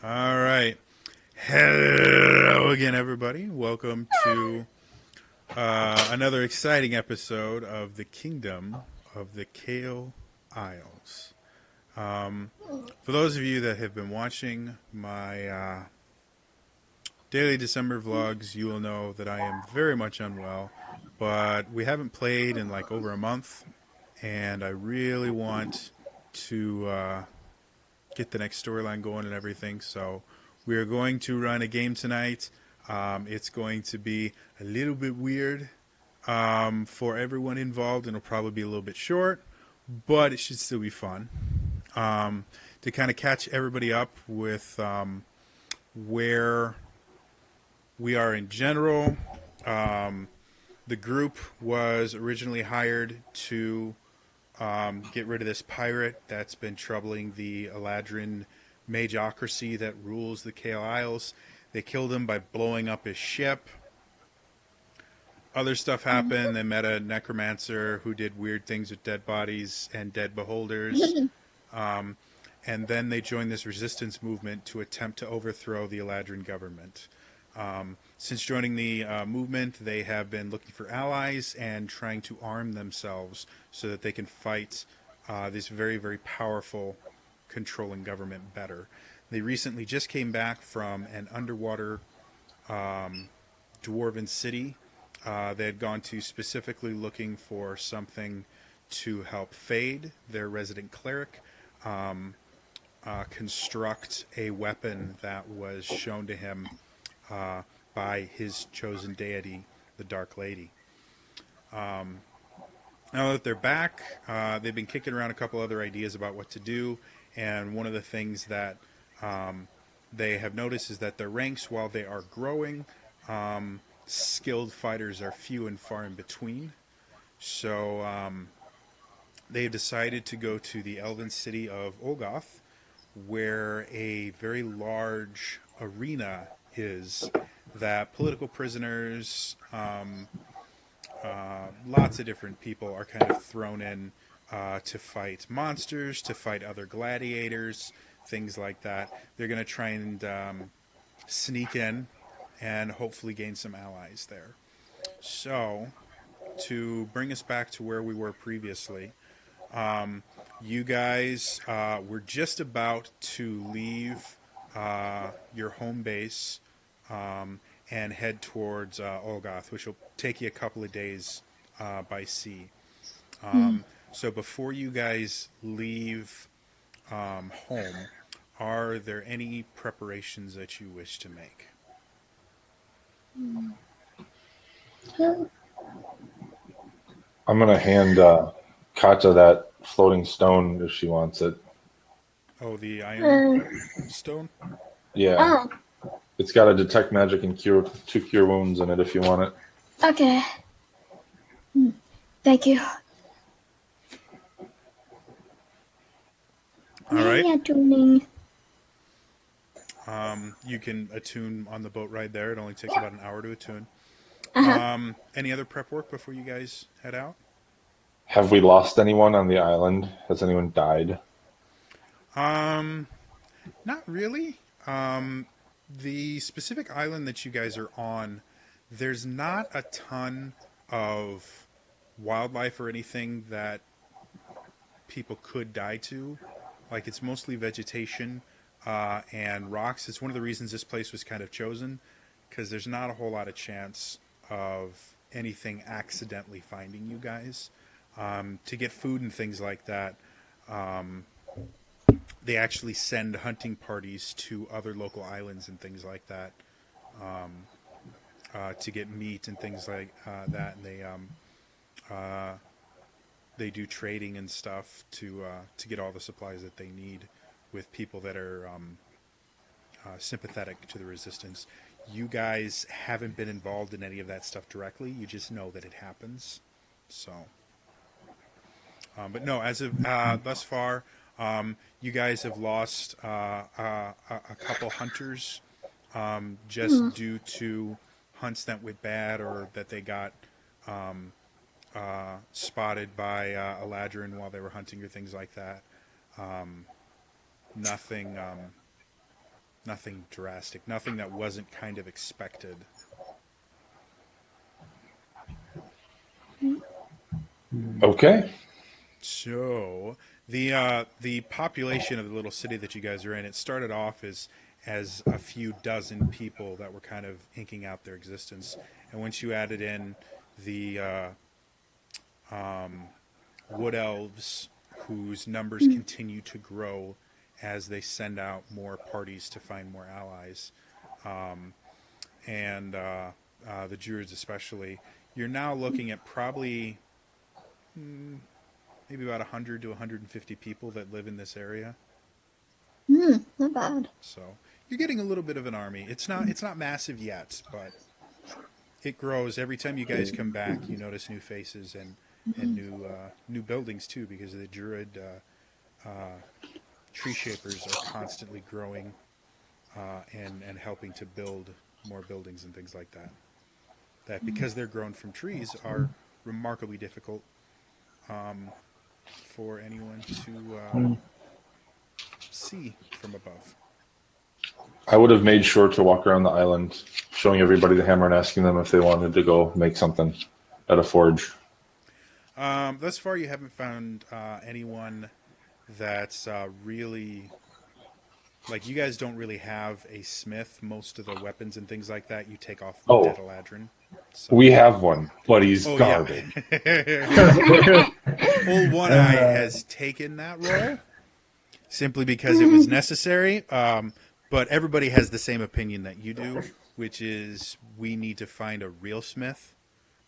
All right. Hello again, everybody. Welcome to another exciting episode of the Kingdom of the Kael Isles. For those of you that have been watching my daily December vlogs, you will know that I am very much unwell, but we haven't played in like over a month, and I really want to get the next storyline going and everything. So we are going to run a game tonight. It's going to be a little bit weird for everyone involved, and it'll probably be a little bit short, but it should still be fun. To kind of catch everybody up with where we are in general. The group was originally hired to get rid of this pirate that's been troubling the Eladrin magocracy that rules the Kael Isles. They killed him by blowing up his ship. Other stuff happened. They met a necromancer who did weird things with dead bodies and dead beholders. And then they joined this resistance movement to attempt to overthrow the Eladrin government. Since joining the movement, they have been looking for allies and trying to arm themselves so that they can fight this very, very powerful controlling government better. They recently just came back from an underwater dwarven city. They had gone to specifically looking for something to help Fade, their resident cleric, construct a weapon that was shown to him by his chosen deity, the Dark Lady. Now that they're back, they've been kicking around a couple other ideas about what to do, and one of the things that they have noticed is that their ranks, while they are growing, skilled fighters are few and far in between. So they've decided to go to the elven city of Olgoth, where a very large arena is that political prisoners, lots of different people are kind of thrown in to fight monsters, to fight other gladiators, things like that. They're going to try and sneak in and hopefully gain some allies there. So, to bring us back to where we were previously, you guys were just about to leave your home base and head towards Olgoth, which will take you a couple of days by sea. So before you guys leave home, are there any preparations that you wish to make? I'm gonna hand Kata that floating stone if she wants it. Oh, the iron stone? Yeah, Oh, it's got to detect magic and cure wounds in it if you want it. okay. Thank you. All right. Yeah, tuning. You can attune on the boat ride there. It only takes about an hour to attune. Uh-huh. Any other prep work before you guys head out? Have we lost anyone on the island? Has anyone died? Not really. The specific island that you guys are on, there's not a ton of wildlife or anything that people could die to. Like, it's mostly vegetation and rocks. It's one of the reasons this place was kind of chosen, because there's not a whole lot of chance of anything accidentally finding you guys. To get food and things like that, they actually send hunting parties to other local islands and things like that to get meat and things like that. And they do trading and stuff to get all the supplies that they need with people that are sympathetic to the resistance. You guys haven't been involved in any of that stuff directly. You just know that it happens. So, but no, as of thus far, you guys have lost a couple hunters just due to hunts that went bad or that they got spotted by Eladrin while they were hunting or things like that. Nothing Nothing drastic. Nothing that wasn't kind of expected. Okay. So the population of the little city that you guys are in, it started off as a few dozen people that were kind of inking out their existence, and once you added in the wood elves, whose numbers continue to grow as they send out more parties to find more allies, and the druids especially, you're now looking at probably maybe about 100 to 150 people that live in this area. Not bad. So you're getting a little bit of an army. It's not massive yet, but it grows every time you guys come back. You notice new faces and new buildings too, because the druid tree shapers are constantly growing and helping to build more buildings and things like that. That, because they're grown from trees, are remarkably difficult for anyone to see from above. I would have made sure to walk around the island, showing everybody the hammer and asking them if they wanted to go make something at a forge. Thus far, you haven't found anyone that's really, like, you guys don't really have a smith. Most of the weapons and things like that you take off of Oh, Dead Eladrin. So. we have one, but he's Oh yeah. garbage. Old One Eye has taken that role simply because it was necessary. But everybody has the same opinion that you do, which is we need to find a real smith.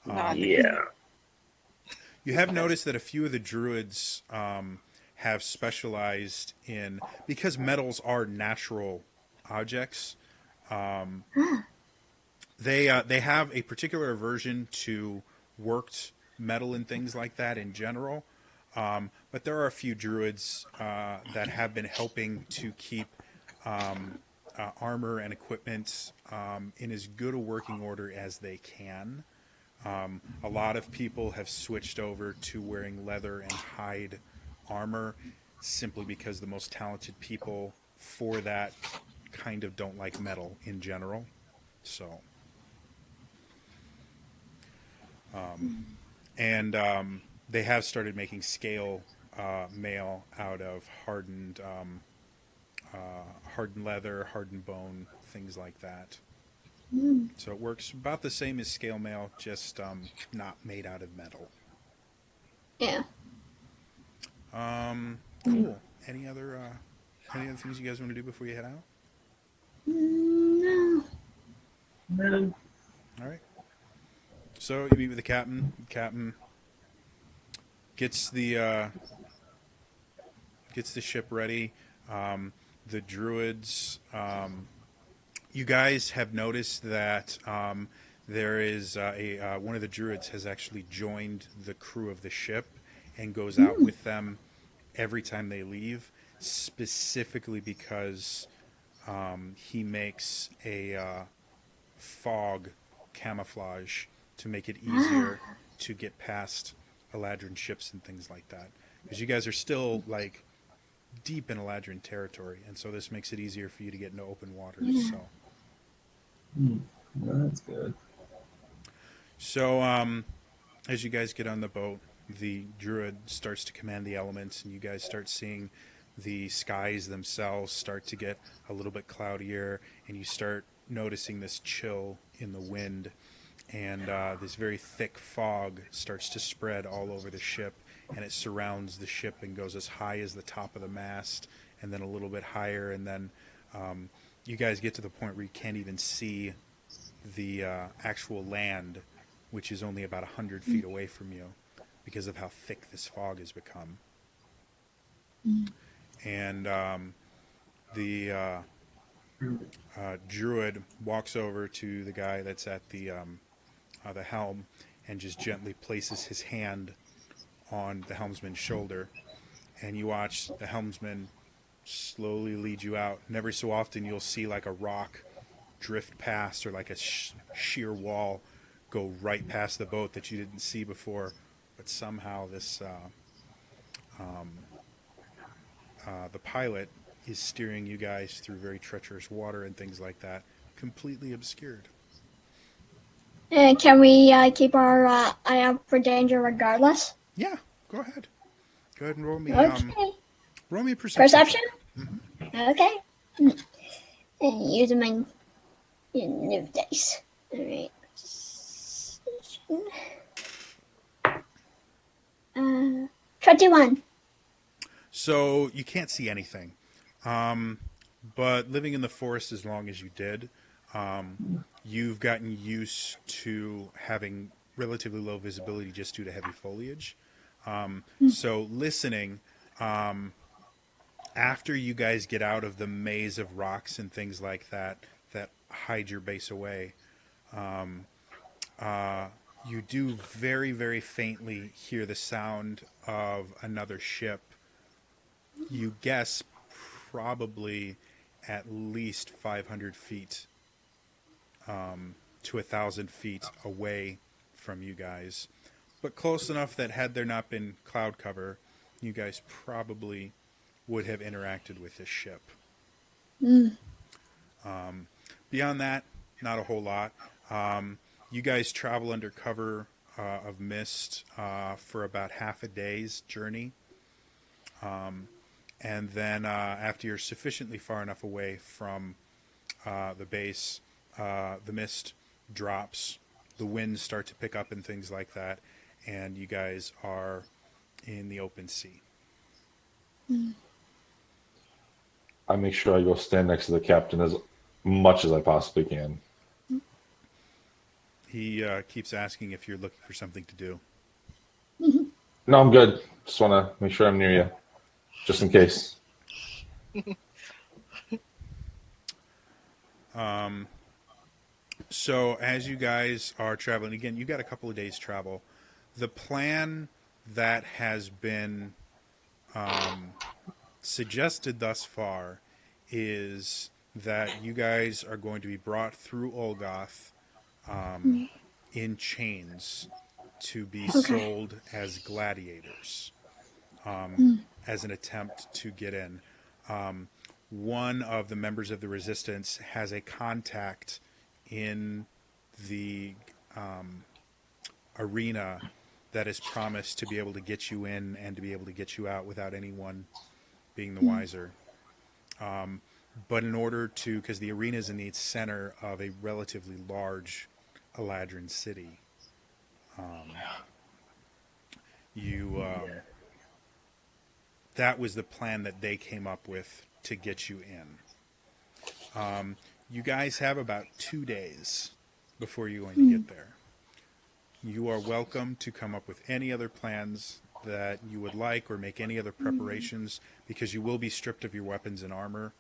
Yeah. You have noticed that a few of the druids have specialized in, because metals are natural objects. They have a particular aversion to worked metal and things like that in general. But there are a few druids that have been helping to keep armor and equipment in as good a working order as they can. A lot of people have switched over to wearing leather and hide armor simply because the most talented people for that kind of don't like metal in general. So, and they have started making scale mail out of hardened leather, hardened bone, things like that. So it works about the same as scale mail, just not made out of metal. Yeah. Cool. Any other things you guys want to do before you head out? No. No. All right. So you meet with the captain. The captain gets the ship ready. The druids. You guys have noticed that there is one of the druids has actually joined the crew of the ship and goes out with them every time they leave, specifically because he makes a fog camouflage to make it easier to get past Eladrin ships and things like that. Because you guys are still like deep in Eladrin territory, and so this makes it easier for you to get into open waters. Yeah. That's good. So as you guys get on the boat, the druid starts to command the elements, and you guys start seeing the skies themselves start to get a little bit cloudier, and you start noticing this chill in the wind, and this very thick fog starts to spread all over the ship, and it surrounds the ship and goes as high as the top of the mast, and then a little bit higher, and then you guys get to the point where you can't even see the actual land, which is only about 100 feet away from you because of how thick this fog has become. And the druid walks over to the guy that's at the helm and just gently places his hand on the helmsman's shoulder, and you watch the helmsman slowly lead you out. And every so often you'll see like a rock drift past, or like a sheer wall go right past the boat that you didn't see before, but somehow this the pilot is steering you guys through very treacherous water and things like that, completely obscured. And can we keep our eye out for danger regardless? Yeah, go ahead. Go ahead and Okay. roll me a perception Perception? check. Mm-hmm. Okay. And using my new dice. Alright. 21. So you can't see anything. But living in the forest as long as you did, you've gotten used to having relatively low visibility just due to heavy foliage. So listening, after you guys get out of the maze of rocks and things like that that hide your base away, you do very, very faintly hear the sound of another ship. You guess probably at least 500 feet to 1,000 feet away from you guys, but close enough that had there not been cloud cover, you guys probably would have interacted with this ship. Beyond that, not a whole lot. You guys travel under cover of mist for about half a day's journey. And then after you're sufficiently far enough away from the base, the mist drops, the winds start to pick up and things like that, and you guys are in the open sea. I make sure I go stand next to the captain as much as I possibly can. He keeps asking if you're looking for something to do. No, I'm good. Just want to make sure I'm near you, just in case. So as you guys are traveling, again, you got a couple of days travel. The plan that has been suggested thus far is that you guys are going to be brought through Olgoth in chains to be sold as gladiators as an attempt to get in. One of the members of the resistance has a contact in the arena that is promised to be able to get you in and to be able to get you out without anyone being the wiser. But in order to, because the arena is in the center of a relatively large Eladrin city, that was the plan that they came up with to get you in. You guys have about 2 days before you're going to get there. You are welcome to come up with any other plans that you would like or make any other preparations, because you will be stripped of your weapons and armor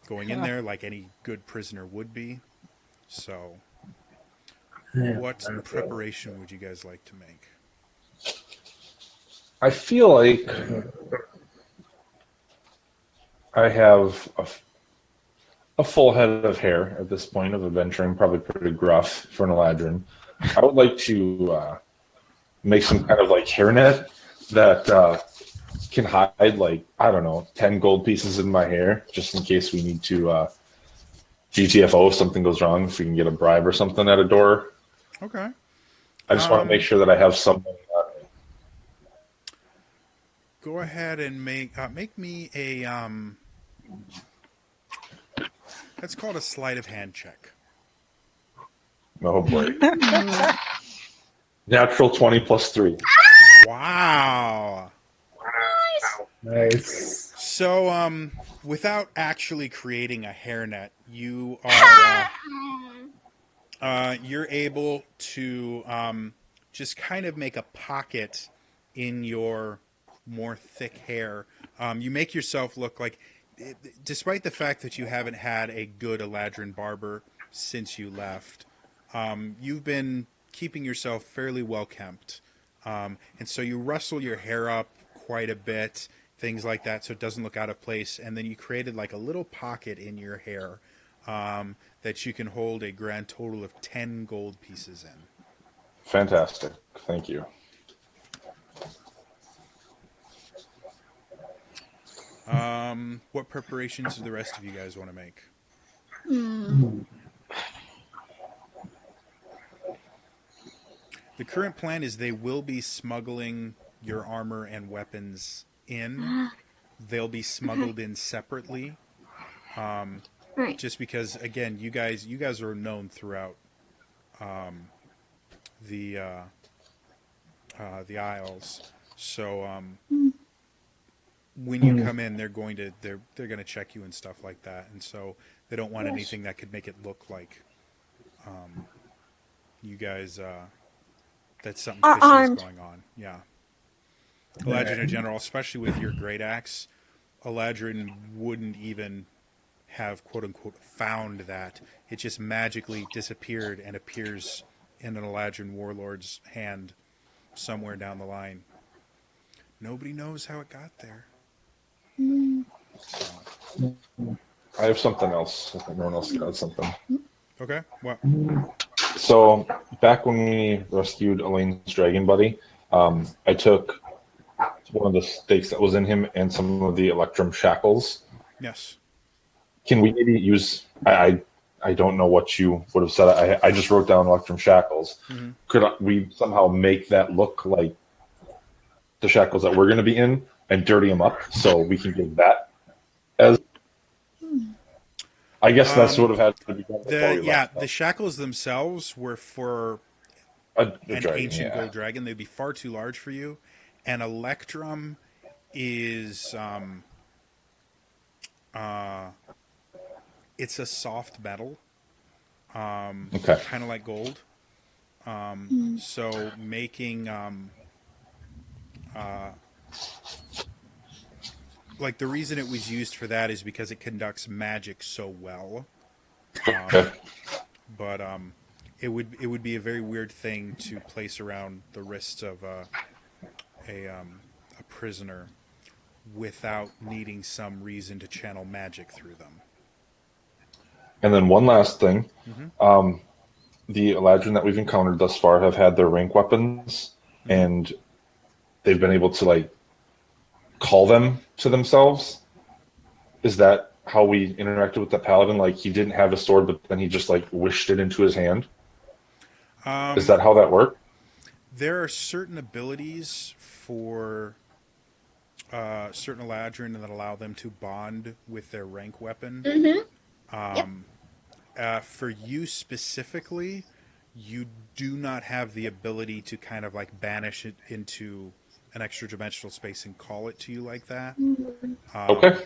going in there like any good prisoner would be. So what preparation would you guys like to make? I feel like I have a full head of hair at this point of adventuring, probably pretty gruff for an Eladrin. I would like to make some kind of like hairnet that can hide like, I don't know, 10 gold pieces in my hair, just in case we need to GTFO if something goes wrong, if we can get a bribe or something at a door. Okay. I just want to make sure that I have some money on me. Go ahead and make me a that's called a sleight of hand check. Oh boy. Natural 20 plus 3. Wow. Nice. So without actually creating a hairnet, you are you're able to just kind of make a pocket in your more thick hair. You make yourself look like, despite the fact that you haven't had a good Eladrin barber since you left, you've been keeping yourself fairly well kempt. And so you rustle your hair up quite a bit, things like that, so it doesn't look out of place. And then you created like a little pocket in your hair that you can hold a grand total of 10 gold pieces in. Fantastic. Thank you. What preparations do the rest of you guys want to make? The current plan is they will be smuggling your armor and weapons in. They'll be smuggled in separately. Right. Just because, again, you guys are known throughout the Isles. So when you come in, they're going to check you and stuff like that, and so they don't want anything that could make it look like you guys that something Are fishy is armed. going on. Yeah, Eladrin in general, especially with your great axe, Eladrin wouldn't even have quote unquote found that. It just magically disappeared and appears in an Eladrin warlord's hand somewhere down the line. Nobody knows how it got there. So. I have something else. I think no one else got something. Okay, what? So back when we rescued Elaine's dragon buddy, I took one of the stakes that was in him and some of the electrum shackles. Yes. Can we maybe use? I don't know what you would have said. I just wrote down electrum shackles. Mm-hmm. Could we somehow make that look like the shackles that we're going to be in and dirty them up so we can give that as? I guess that's would have had to be done before we left. The shackles themselves were for an ancient gold dragon. They'd be far too large for you. An electrum is it's a soft metal, Okay. kind of like gold. So making like the reason it was used for that is because it conducts magic so well. But it would be a very weird thing to place around the wrists of a prisoner without needing some reason to channel magic through them. And then one last thing. The Eladrin that we've encountered thus far have had their rank weapons, and they've been able to like call them to themselves. Is that how we interacted with the paladin? Like he didn't have a sword, but then he just like wished it into his hand. Is that how that worked? There are certain abilities for certain Eladrin that allow them to bond with their rank weapon. For you specifically, you do not have the ability to kind of like banish it into an extra dimensional space and call it to you like that. Okay.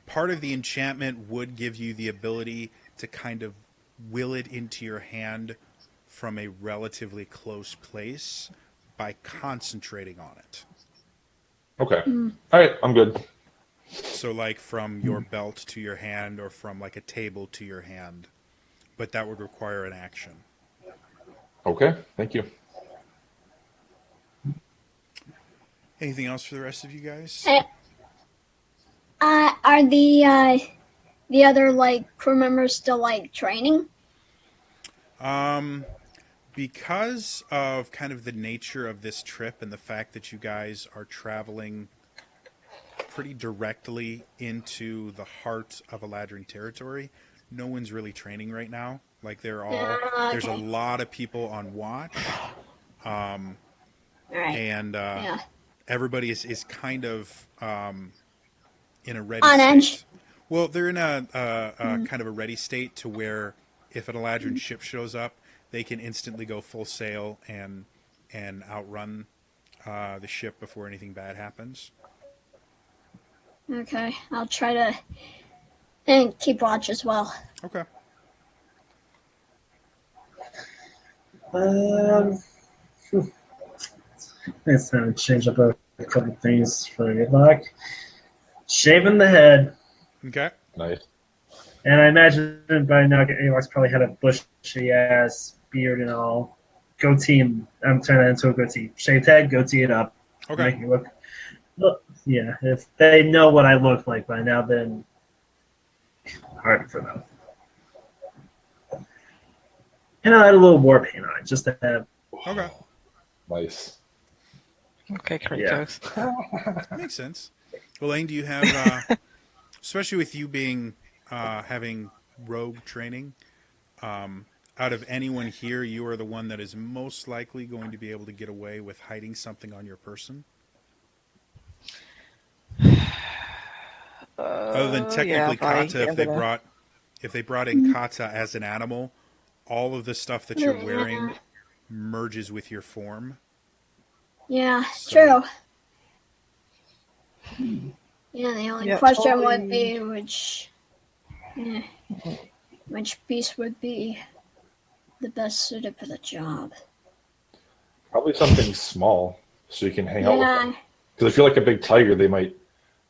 Part of the enchantment would give you the ability to kind of will it into your hand from a relatively close place by concentrating on it. Okay. All right. I'm good. So like from your belt to your hand or from like a table to your hand. But that would require an action. Okay. Thank you. Anything else for the rest of you guys? Are the other like crew members still like training? Because of kind of the nature of this trip and the fact that you guys are traveling pretty directly into the heart of Eladrin territory, no one's really training right now. Like there's a lot of people on watch, and everybody is kind of in a ready on state. edge. Well, they're in a kind of a ready state to where if an Eladrin ship shows up, they can instantly go full sail and outrun the ship before anything bad happens. Okay, I'll try to and keep watch as well. Okay. It's time to change up a couple things for good luck. Shaving the head. Okay. Nice. And I imagine by now Alex probably had a bushy ass beard and all. Goatee, and I'm turning that into a goatee. Shaved head, goatee it up. Okay. Make me look. Yeah, if they know what I look like by now, then hard for them. And I had a little war paint on it, just to have. Okay. Nice. Okay, Kratos. Makes sense. Elaine, do you have especially with you being having rogue training. Out of anyone here, you are the one that is most likely going to be able to get away with hiding something on your person. Other than Yeah, technically probably. Kata, Yeah, I'm gonna. if they brought in Kata as an animal, all of the stuff that you're wearing Yeah, merges with your form. yeah, So true. Yeah, the only Yeah, question would totally. be yeah, which piece would be the best suited for the job. Probably something small so you can hang out with them. Yeah, Because if you're like a big tiger, they might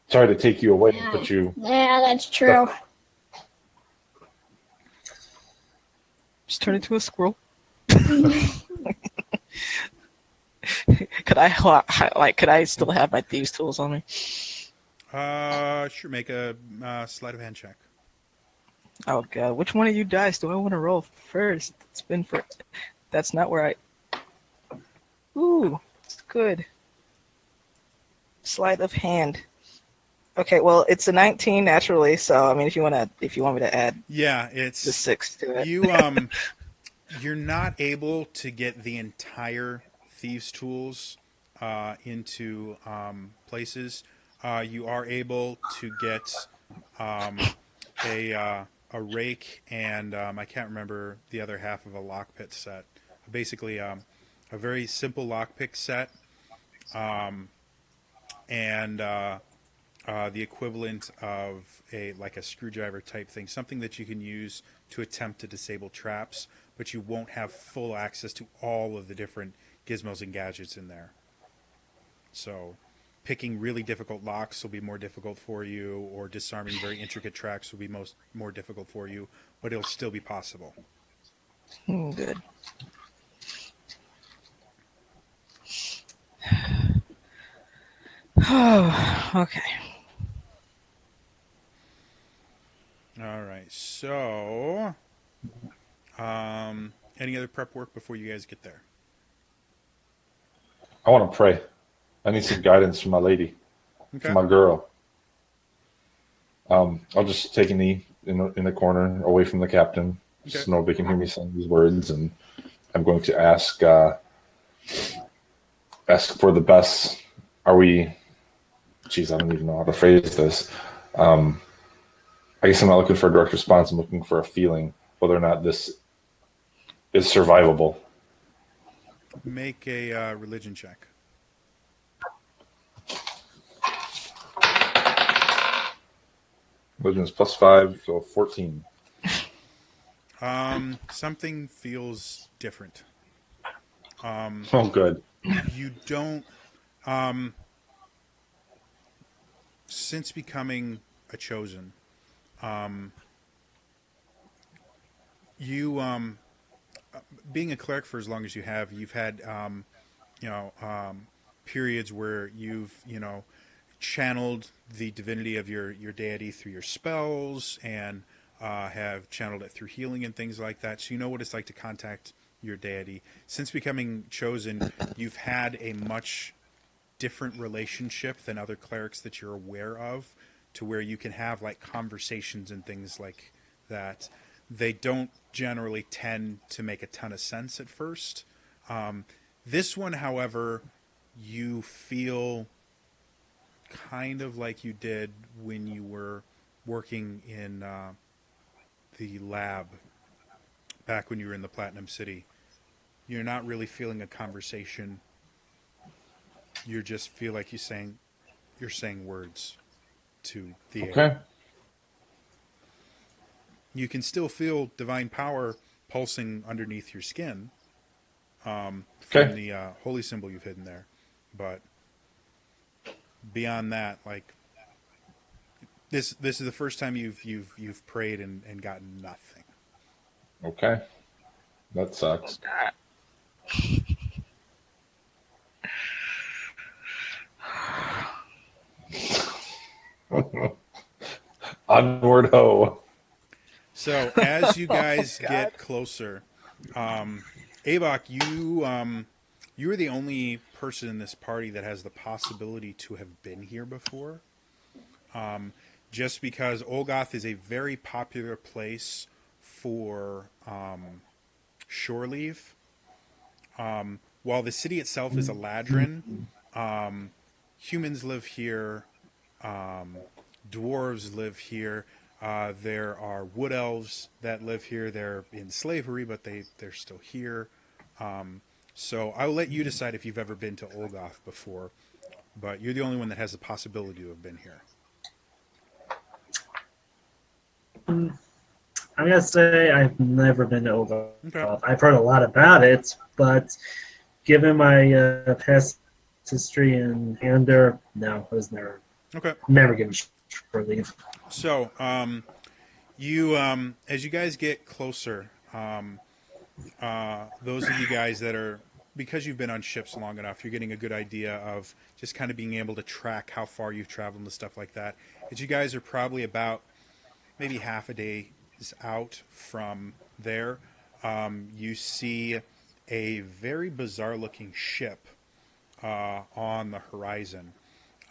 try to take you away and yeah, put you. yeah, that's true. Just turn into a squirrel. Could could I still have my thieves' tools on me? sure, make a sleight of hand check. Oh god, which one of you dice do I want to roll first? It's been for. That's not where I. Ooh, it's good. Sleight of hand. Okay, well, it's a 19 naturally, so I mean, if you want me to add Yeah, the it's 6 to it. you. You're not able to get the entire thieves' tools into places. You are able to get um, a rake and I can't remember the other half of a lockpick set. Basically, a very simple lockpick set um, and the equivalent of a screwdriver type thing, something that you can use to attempt to disable traps, but you won't have full access to all of the different gizmos and gadgets in there. So picking really difficult locks will be more difficult for you, or disarming very intricate tracks will be more difficult for you, but it'll still be possible. Good. Oh, okay. All right. So, any other prep work before you guys get there? I want to pray. I need some guidance from my lady, from Okay. my girl. I'll just take a knee in the corner away from the captain, Okay. so nobody can hear me saying these words, and I'm going to ask for the best. Are we? Geez, I don't even know how to phrase this. Um, I guess I'm not looking for a direct response. I'm looking for a feeling whether or not this is survivable. Make a religion check. Religion is +5, so 14. Something feels different. Um, Oh, good. you don't. Um, since becoming a chosen, um, you being a cleric for as long as you have, you've had you know periods where you've channeled the divinity of your deity through your spells and have channeled it through healing and things like that. So you know what it's like to contact your deity. Since becoming chosen, you've had a much different relationship than other clerics that you're aware of, to where you can have like conversations and things like that. They don't generally tend to make a ton of sense at first. Um, this one, however, you feel kind of like you did when you were working in the lab back when you were in the Platinum City. You're not really feeling a conversation. You just feel like you're saying words to the air. Okay. You can still feel divine power pulsing underneath your skin from Okay. the holy symbol you've hidden there, but beyond that, like this is the first time you've prayed and gotten nothing. Okay. That sucks. Onward ho. So as you Oh guys god. get closer, Avok, you are the only person in this party that has the possibility to have been here before. just because Olgoth is a very popular place for shore leave. While the city itself is a ladrin, humans live here, dwarves live here. There are wood elves that live here. They're in slavery, but they're still here. So I'll let you decide if you've ever been to Olgoth before, but you're the only one that has the possibility to have been here. I'm gonna say I've never been to Old Okay. Golf. I've heard a lot about it, but given my past history in Hander, no, I was Okay. never given shore leave. So, you as you guys get closer, those of you guys that are, because you've been on ships long enough, you're getting a good idea of just kind of being able to track how far you've traveled and stuff like that. As you guys are probably about maybe half a day out from there, you see a very bizarre looking ship on the horizon.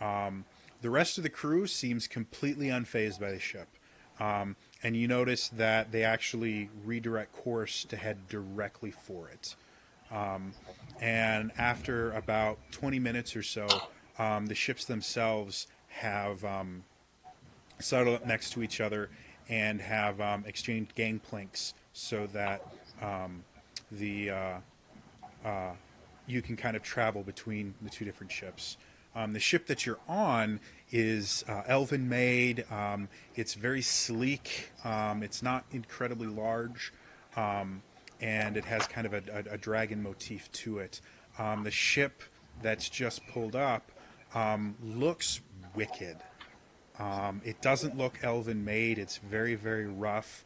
The rest of the crew seems completely unfazed by the ship. And you notice that they actually redirect course to head directly for it. And after about 20 minutes or so, the ships themselves have settled up next to each other and have exchanged gangplanks so that the you can kind of travel between the two different ships. The ship that you're on is elven made. It's very sleek. It's not incredibly large, and it has kind of a dragon motif to it. The ship that's just pulled up looks wicked. It doesn't look elven made. It's very, very rough.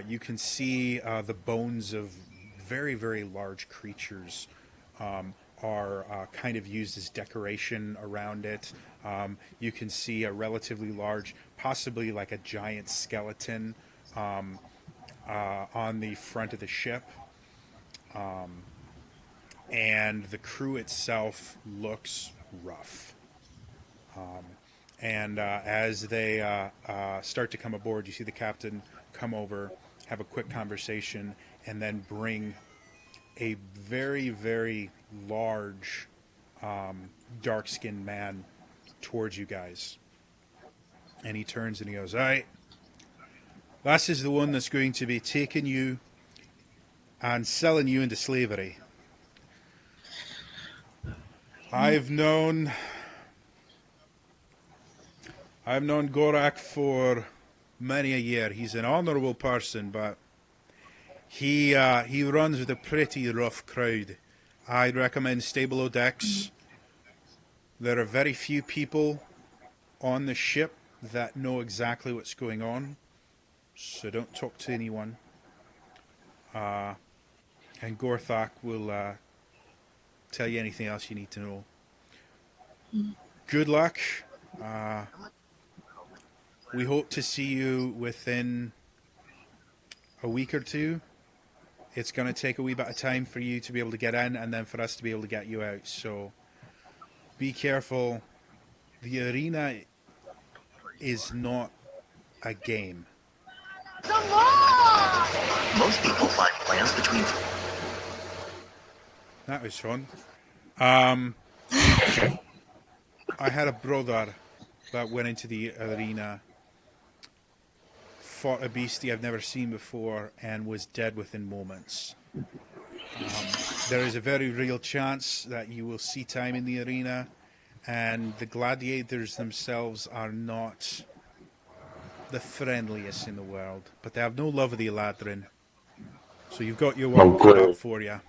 You can see the bones of very, very large creatures are kind of used as decoration around it. You can see a relatively large, possibly like a giant skeleton on the front of the ship. And the crew itself looks rough. And as they start to come aboard, you see the captain come over, have a quick conversation, and then bring a very, very large, dark-skinned man towards you guys. And he turns and he goes, "All right, this is the one that's going to be taking you and selling you into slavery. I've known Gorak for many a year. He's an honourable person, but he runs with a pretty rough crowd. I'd recommend stay below decks. There are very few people on the ship that know exactly what's going on, so don't talk to anyone. And Gorthak will tell you anything else you need to know. Good luck. We hope to see you within a week or two. It's going to take a wee bit of time for you to be able to get in and then for us to be able to get you out. So be careful. The arena is not a game. Most people find plans between. That was fun. I had a brother that went into the arena, fought a beastie I've never seen before, and was dead within moments. There is a very real chance that you will see time in the arena, and the gladiators themselves are not the friendliest in the world, but they have no love of the Eladrin. So you've got your work cut out for you.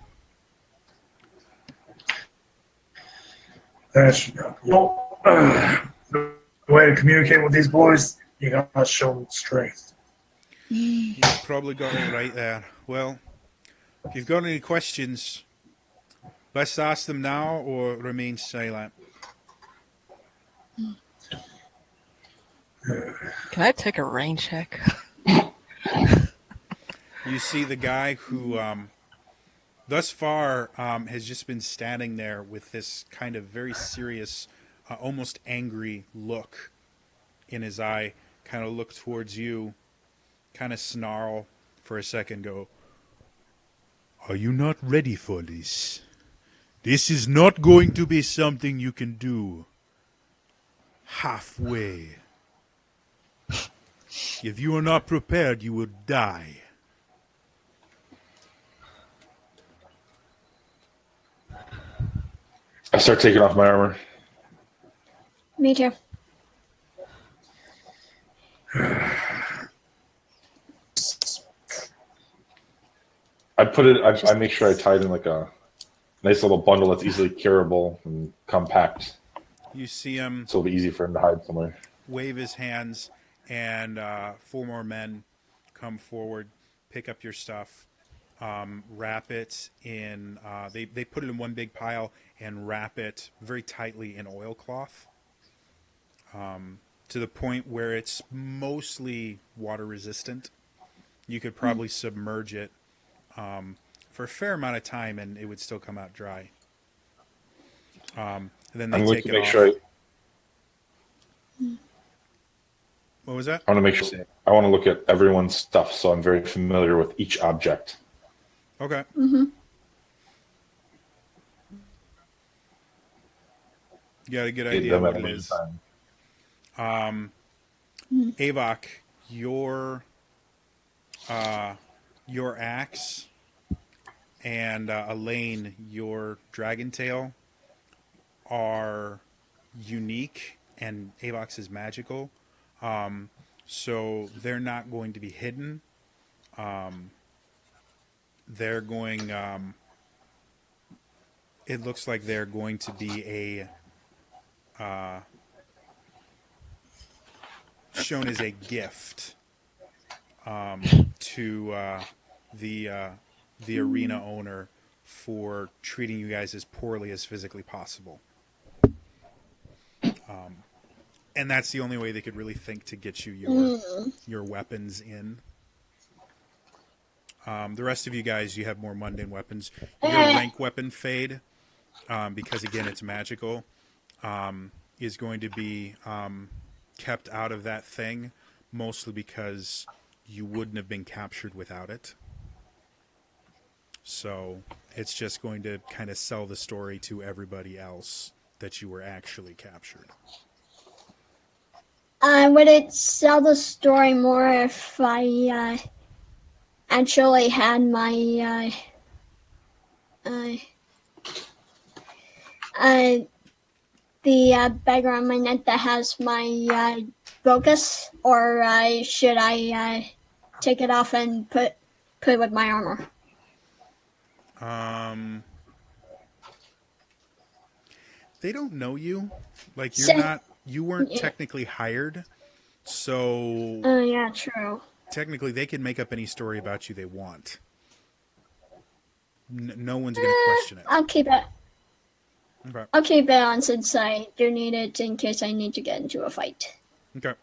That's well, the way to communicate with these boys, you gotta show them strength. You've probably got it right there. Well, if you've got any questions, let's ask them now or remain silent. Can I take a rain check? You see the guy who, thus far, has just been standing there with this kind of very serious, almost angry look in his eye, kind of look towards you, kind of snarl for a second, go, "Are you not ready for this? This is not going to be something you can do halfway. If you are not prepared, you will die." I start taking off my armor. Me too. I put it. I make sure I tie it in like a nice little bundle that's easily carryable and compact, You see him so it'll be easy for him to hide somewhere. wave his hands, and 4 more men come forward, pick up your stuff, wrap it in. They put it in one big pile and wrap it very tightly in oilcloth, to the point where it's mostly water resistant. You could probably submerge it for a fair amount of time, and it would still come out dry. And then they I'm take looking it to make off. sure. What was that? I want to make sure. I want to look at everyone's stuff, so I'm very familiar with each object. Okay. Mm-hmm. You got a good Get idea them what at it any is. time. Avok, your axe, and Elaine, your dragon tail, are unique, and Avok's is magical. So they're not going to be hidden. They're going. It looks like they're going to be shown as a gift to the arena owner for treating you guys as poorly as physically possible. And that's the only way they could really think to get you your weapons in. The rest of you guys, you have more mundane weapons. Your rank weapon fade, because again it's magical, is going to be kept out of that thing, mostly because you wouldn't have been captured without it. So it's just going to kind of sell the story to everybody else that you were actually captured. Would it sell the story more if I actually had my the bagger on my neck that has my focus, or should I take it off and put it with my armor? They don't know you. Like So- you weren't Yeah. technically hired. So Yeah, true. technically they can make up any story about you they want. No one's going to question it. I'll keep it. Okay. I'll keep it on since I do need it in case I need to get into a fight. Okay.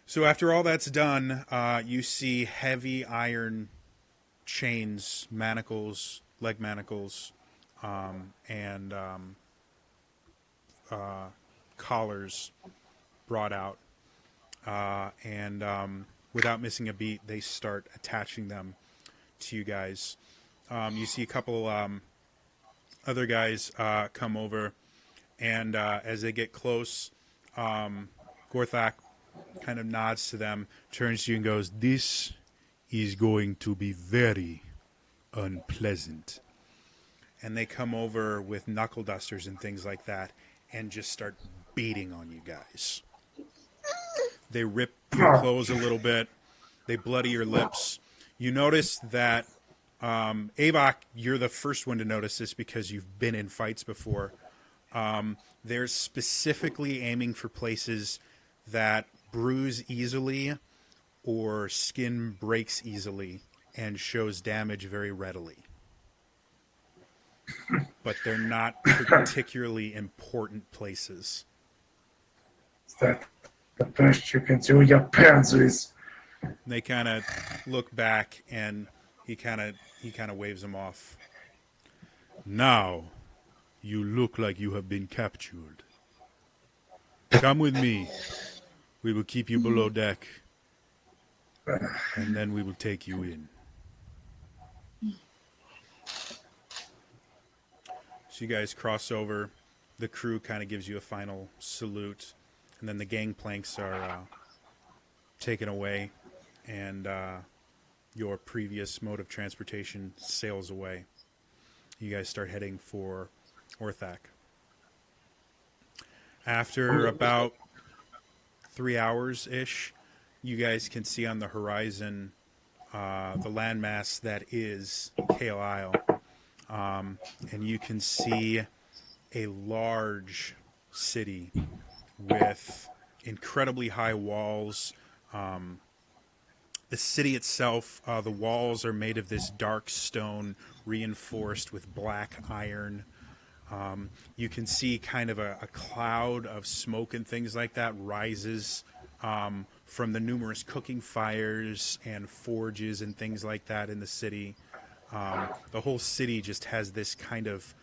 So after all that's done, you see heavy iron chains, manacles, leg manacles, and collars brought out. And without missing a beat, they start attaching them to you guys. You see a couple other guys come over, and as they get close, Gorthak kind of nods to them, turns to you and goes, "This is going to be very unpleasant." And they come over with knuckle dusters and things like that and just start beating on you guys. They rip your clothes a little bit. They bloody your lips. You notice that, Avok, you're the first one to notice this because you've been in fights before. They're specifically aiming for places that bruise easily or skin breaks easily and shows damage very readily. But they're not particularly important places. Is that the best you can do, you pansies? They kind of look back, and he kind of waves them off. "Now, you look like you have been captured. Come with me. We will keep you below deck, and then we will take you in. So you guys cross over. The crew kind of gives you a final salute, and then the gangplanks are taken away, and your previous mode of transportation sails away. You guys start heading for Orthac. After about 3 hours-ish, you guys can see on the horizon the landmass that is Kael Isle. And you can see a large city with incredibly high walls. The city itself, the walls are made of this dark stone reinforced with black iron. You can see kind of a cloud of smoke and things like that rises from the numerous cooking fires and forges and things like that in the city. The whole city just has this kind of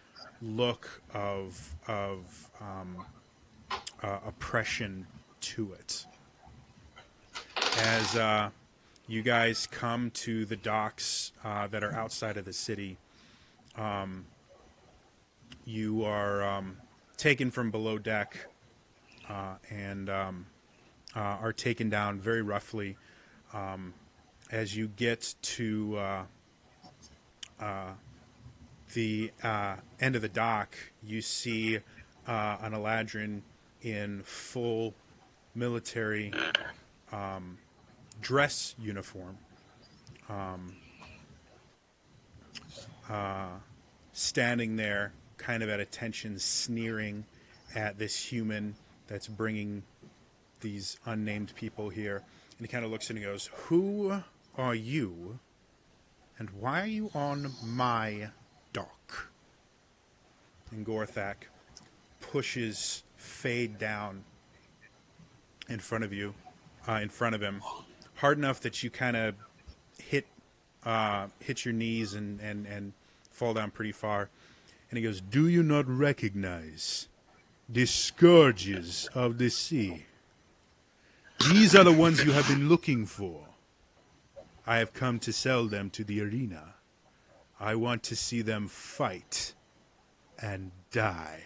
look of oppression to it. As you guys come to the docks that are outside of the city, you are taken from below deck and are taken down very roughly. As you get to the end of the dock, you see an Eladrin in full military dress uniform, standing there kind of at attention, sneering at this human that's bringing these unnamed people here. And he kind of looks and he goes, "Who are you, and why are you on my dock?" And Gorthak pushes Fade down in front of you, in front of him, hard enough that you kind of hit your knees and fall down pretty far. And he goes, "Do you not recognize the scourges of the sea? These are the ones you have been looking for. I have come to sell them to the arena. I want to see them fight and die."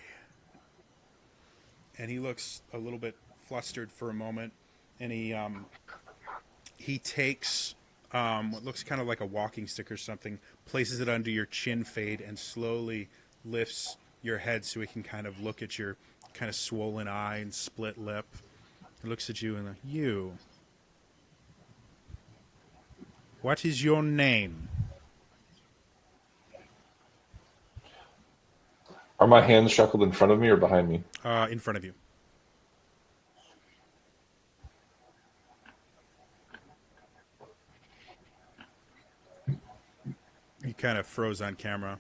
And he looks a little bit flustered for a moment, and he takes what looks kind of like a walking stick or something, places it under your chin, Fade, and slowly lifts your head so he can kind of look at your kind of swollen eye and split lip. He looks at you and like, "You. What is your name?" Are my hands shackled in front of me or behind me? In front of you. He kind of froze on camera.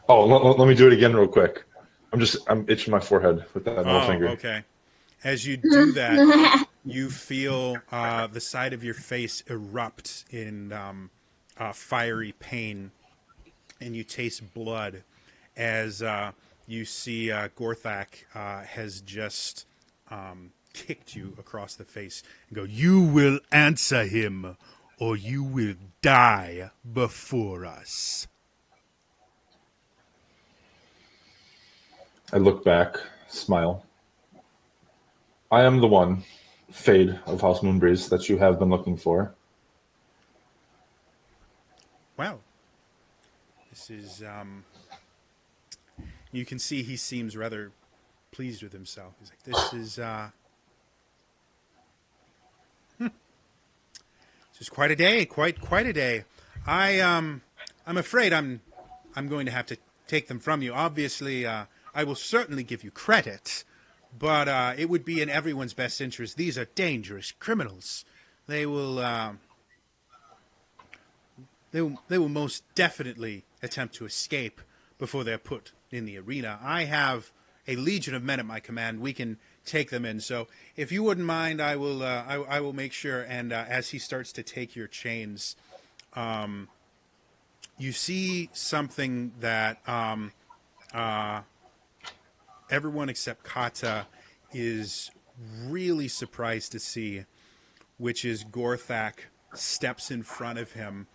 Oh, let me do it again real quick. I'm itching my forehead with that middle finger. Okay. As you do that, you feel the side of your face erupt in fiery pain, and you taste blood as you see Gorthak has just kicked you across the face and go, "You will answer him, or you will die before us." I look back, smile. I am the one, Fade of House Moonbreeze, that you have been looking for. Wow. This is, you can see he seems rather pleased with himself. He's like, "This is, this is quite a day, quite a day. I'm afraid I'm going to have to take them from you. Obviously, I will certainly give you credit, but it would be in everyone's best interest. These are dangerous criminals. They will most definitely attempt to escape before they're put in the arena. I have a legion of men at my command. We can take them in. So if you wouldn't mind, I will make sure." And as he starts to take your chains, you see something that everyone except Kata is really surprised to see, which is Gorthak steps in front of him,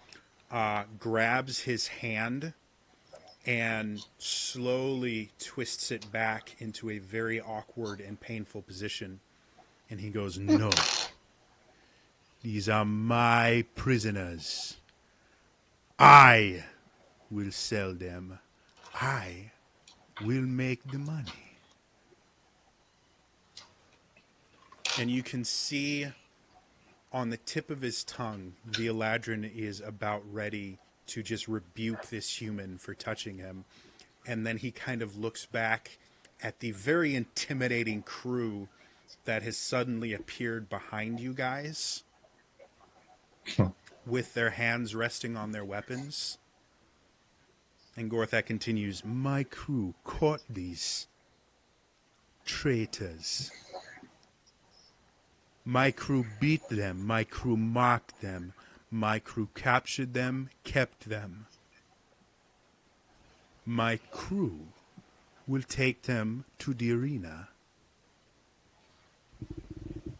grabs his hand, and slowly twists it back into a very awkward and painful position. And he goes, "No, these are my prisoners. I will sell them. I will make the money." And you can see on the tip of his tongue, the Eladrin is about ready to just rebuke this human for touching him. And then he kind of looks back at the very intimidating crew that has suddenly appeared behind you guys with their hands resting on their weapons. And Gorthak continues, "My crew caught these traitors. My crew beat them. My crew mocked them. My crew captured them, kept them. My crew will take them to the arena.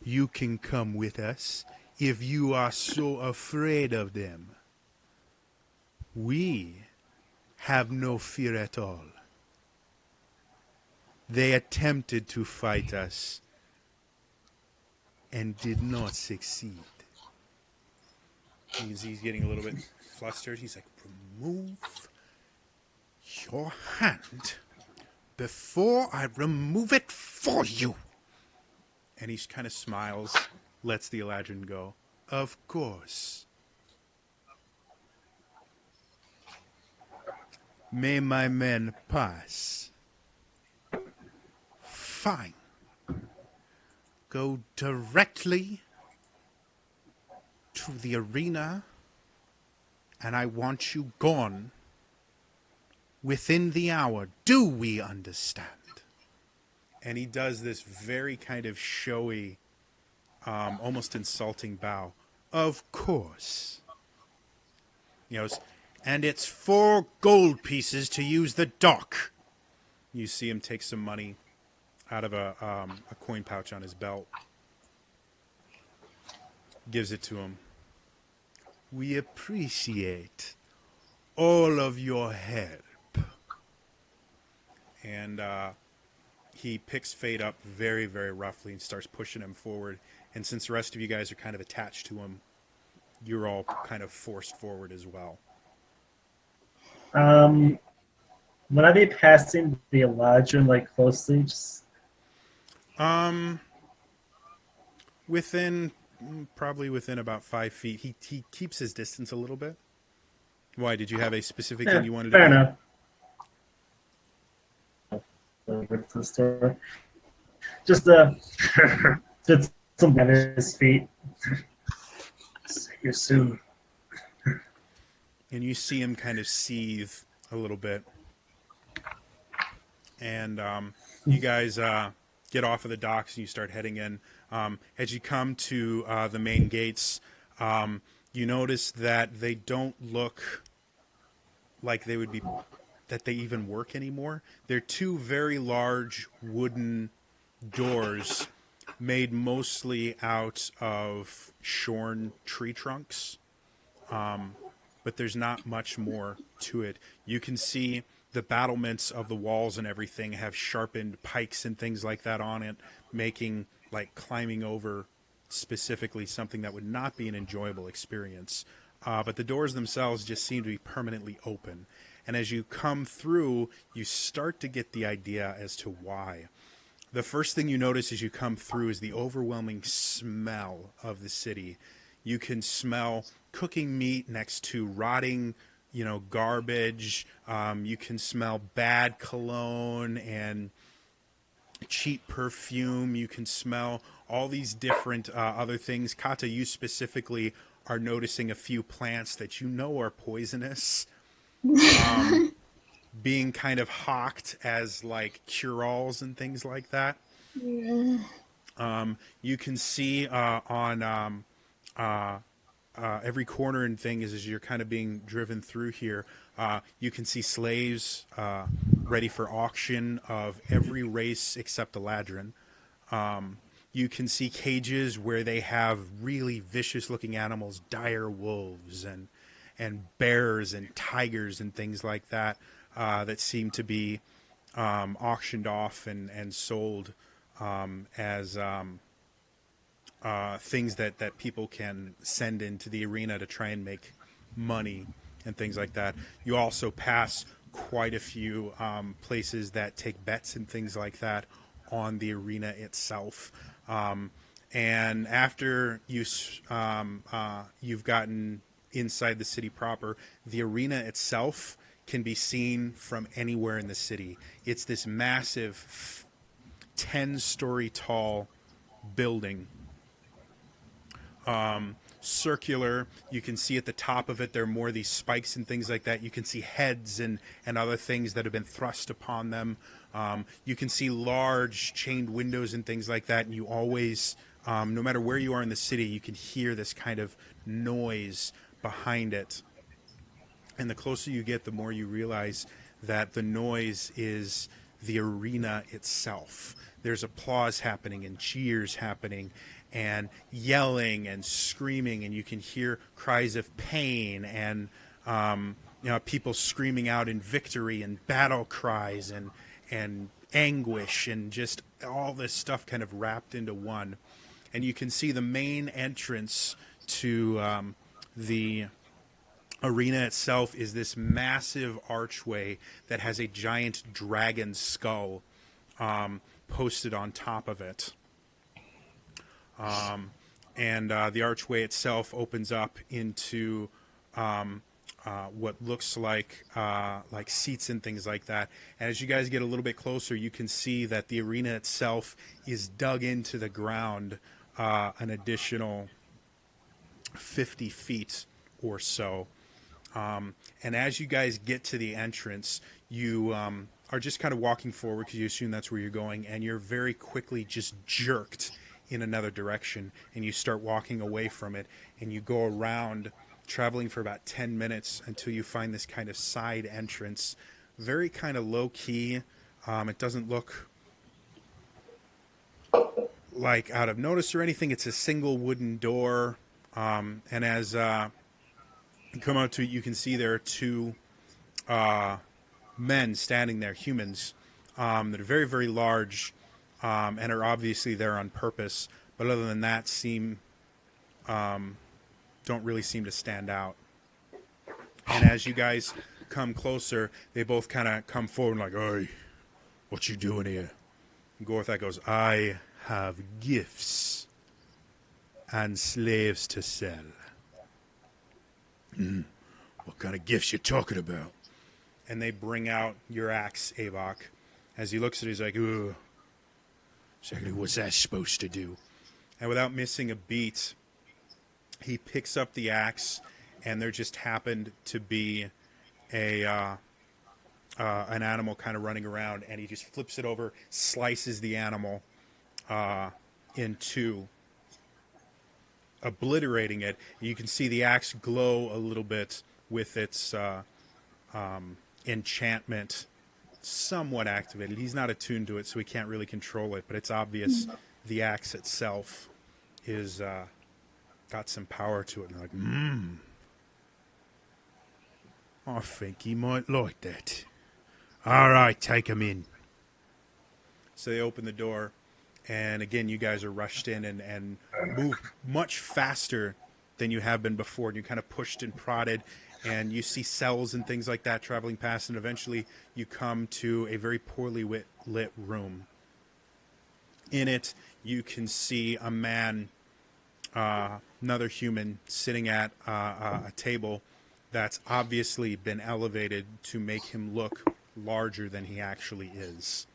You can come with us if you are so afraid of them. We have no fear at all. They attempted to fight us and did not succeed." He's getting a little bit flustered. He's like, "Remove your hand before I remove it for you." And he kind of smiles, lets the Eladrin go. "Of course. May my men pass." "Fine. Go directly to the arena, and I want you gone within the hour. Do we understand?" And he does this very kind of showy, almost insulting bow. "Of course." You know, "And it's 4 gold pieces to use the dock." You see him take some money out of a coin pouch on his belt. Gives it to him. "We appreciate all of your help." And he picks Fate up very, very roughly and starts pushing him forward. And since the rest of you guys are kind of attached to him, you're all kind of forced forward as well. Would I be passing the Eladrin like closely? Just Probably within about 5 feet. He keeps his distance a little bit. Why, did you have a specific thing you wanted to fair do? enough. Over to the store. Just put some at his feet. See you soon. And you see him kind of seethe a little bit. And you guys get off of the docks and you start heading in. As you come to the main gates, you notice that they don't look like they would be, that they even work anymore. They're 2 very large wooden doors made mostly out of shorn tree trunks. But there's not much more to it. You can see the battlements of the walls and everything have sharpened pikes and things like that on it, making like climbing over specifically something that would not be an enjoyable experience. But the doors themselves just seem to be permanently open. And as you come through, you start to get the idea as to why. The first thing you notice as you come through is the overwhelming smell of the city. You can smell cooking meat next to rotting, garbage. You can smell bad cologne and cheap perfume. You can smell all these different other things. Kata, you specifically are noticing a few plants that you know are poisonous, being kind of hawked as like cure-alls and things like that. You can see on every corner and thing as you're kind of being driven through here, you can see slaves ready for auction of every race except Eladrin. You can see cages where they have really vicious looking animals, dire wolves and bears and tigers and things like that, that seem to be auctioned off and sold as things that people can send into the arena to try and make money and things like that. You also pass quite a few places that take bets and things like that on the arena itself. And after you've gotten inside the city proper, the arena itself can be seen from anywhere in the city. It's this massive 10-story tall building, circular. You can see at the top of it there are more of these spikes and things like that. You can see heads and other things that have been thrust upon them. You can see large chained windows and things like that, and you always, no matter where you are in the city, you can hear this kind of noise behind it. And the closer you get, the more you realize that the noise is the arena itself. There's applause happening and cheers happening and yelling and screaming, and you can hear cries of pain and people screaming out in victory and battle cries and anguish and just all this stuff kind of wrapped into one. And you can see the main entrance to the arena itself is this massive archway that has a giant dragon skull posted on top of it. And the archway itself opens up into what looks like seats and things like that. And as you guys get a little bit closer, you can see that the arena itself is dug into the ground an additional 50 feet or so. And as you guys get to the entrance, you are just kind of walking forward because you assume that's where you're going, and you're very quickly just jerked in another direction, and you start walking away from it, and you go around, traveling for about 10 minutes until you find this kind of side entrance, very kind of low-key. It doesn't look like out of notice or anything. It's a single wooden door, and as you come out to it, you can see there are two men standing there, humans, that are very, very large, and are obviously there on purpose. But other than that, don't really seem to stand out. And as you guys come closer, they both kind of come forward and like, "Hey, what you doing here?" And Gorthak goes, "I have gifts and slaves to sell." What kind of gifts you talking about? And they bring out your axe, Avok. As he looks at it, he's like, "Ugh, exactly what's that supposed to do?" And without missing a beat, he picks up the axe, and there just happened to be an animal kind of running around, and he just flips it over, slices the animal in two, obliterating it. You can see the axe glow a little bit with its enchantment somewhat activated. He's not attuned to it, so he can't really control it, but it's obvious the axe itself is got some power to it. And they're like, I think he might like that. All right, take him in. So they open the door, and again, you guys are rushed in and move much faster than you have been before. And you're kind of pushed and prodded, and you see cells and things like that traveling past, and eventually you come to a very poorly lit room. In it, you can see a man, another human, sitting at a table that's obviously been elevated to make him look larger than he actually is.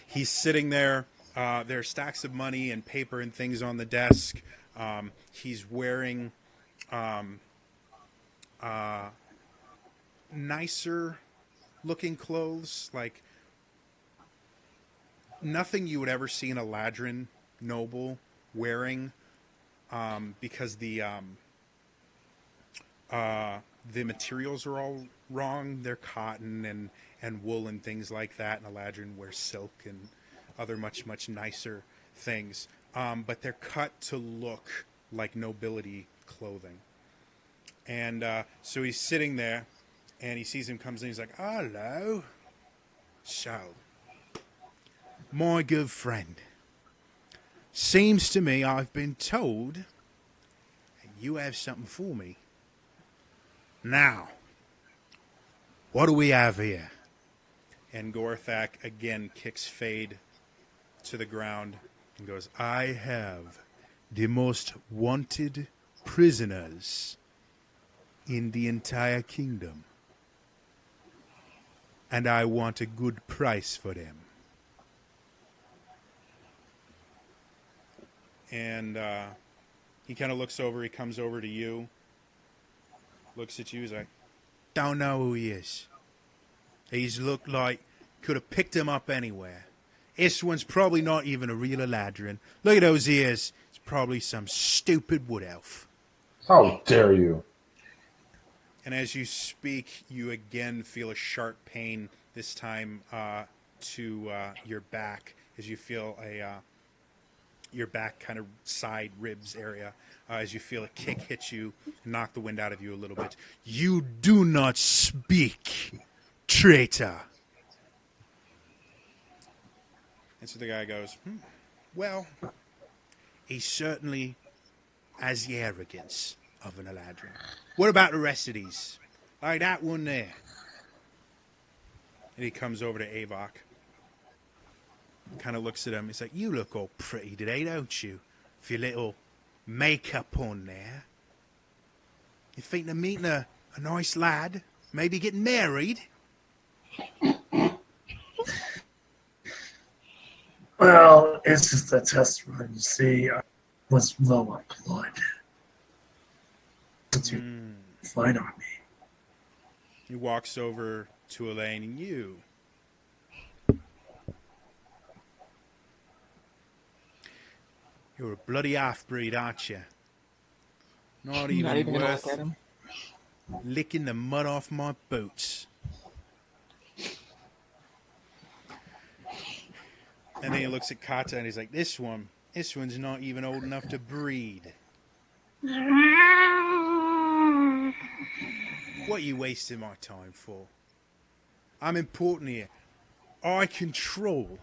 He's sitting there. There are stacks of money and paper and things on the desk. He's wearing nicer looking clothes, like nothing you would ever see an Eladrin noble wearing, because the materials are all wrong. They're cotton and wool and things like that, and Eladrin wears silk and other much, much nicer things, but they're cut to look like nobility clothing. And so he's sitting there, and he sees him comes in. He's like, "Hello, so my good friend. Seems to me I've been told you have something for me. Now, what do we have here?" And Gorthak again kicks Fade to the ground and goes, "I have the most wanted prisoners in the entire kingdom. And I want a good price for them." And he kind of looks over, he comes over to you, looks at you, he's like, "Don't know who he is. He's looked like could have picked him up anywhere. This one's probably not even a real Eladrin. Look at those ears. It's probably some stupid wood elf." How dare you? And as you speak, you again feel a sharp pain, this time to your back, as you feel your back kind of side ribs area, as you feel a kick hit you and knock the wind out of you a little bit. "You do not speak, traitor." And so the guy goes, "Well, he certainly has the arrogance of an Eladrin. What about the rest of these? Like that one there." And he comes over to Avok, kind of looks at him. He's like, "You look all pretty today, don't you? With your little makeup on there. You thinking of meeting a nice lad? Maybe getting married?" Well, it's just a test run. You see, I was low on blood. What you find on me? He walks over to Elaine and you. "You're a bloody half-breed, aren't you? Not even Not even gonna worth look at him. licking the mud off my boots." And then he looks at Kata and he's like, this one's not even old enough to breed. What are you wasting my time for? I'm important here. I control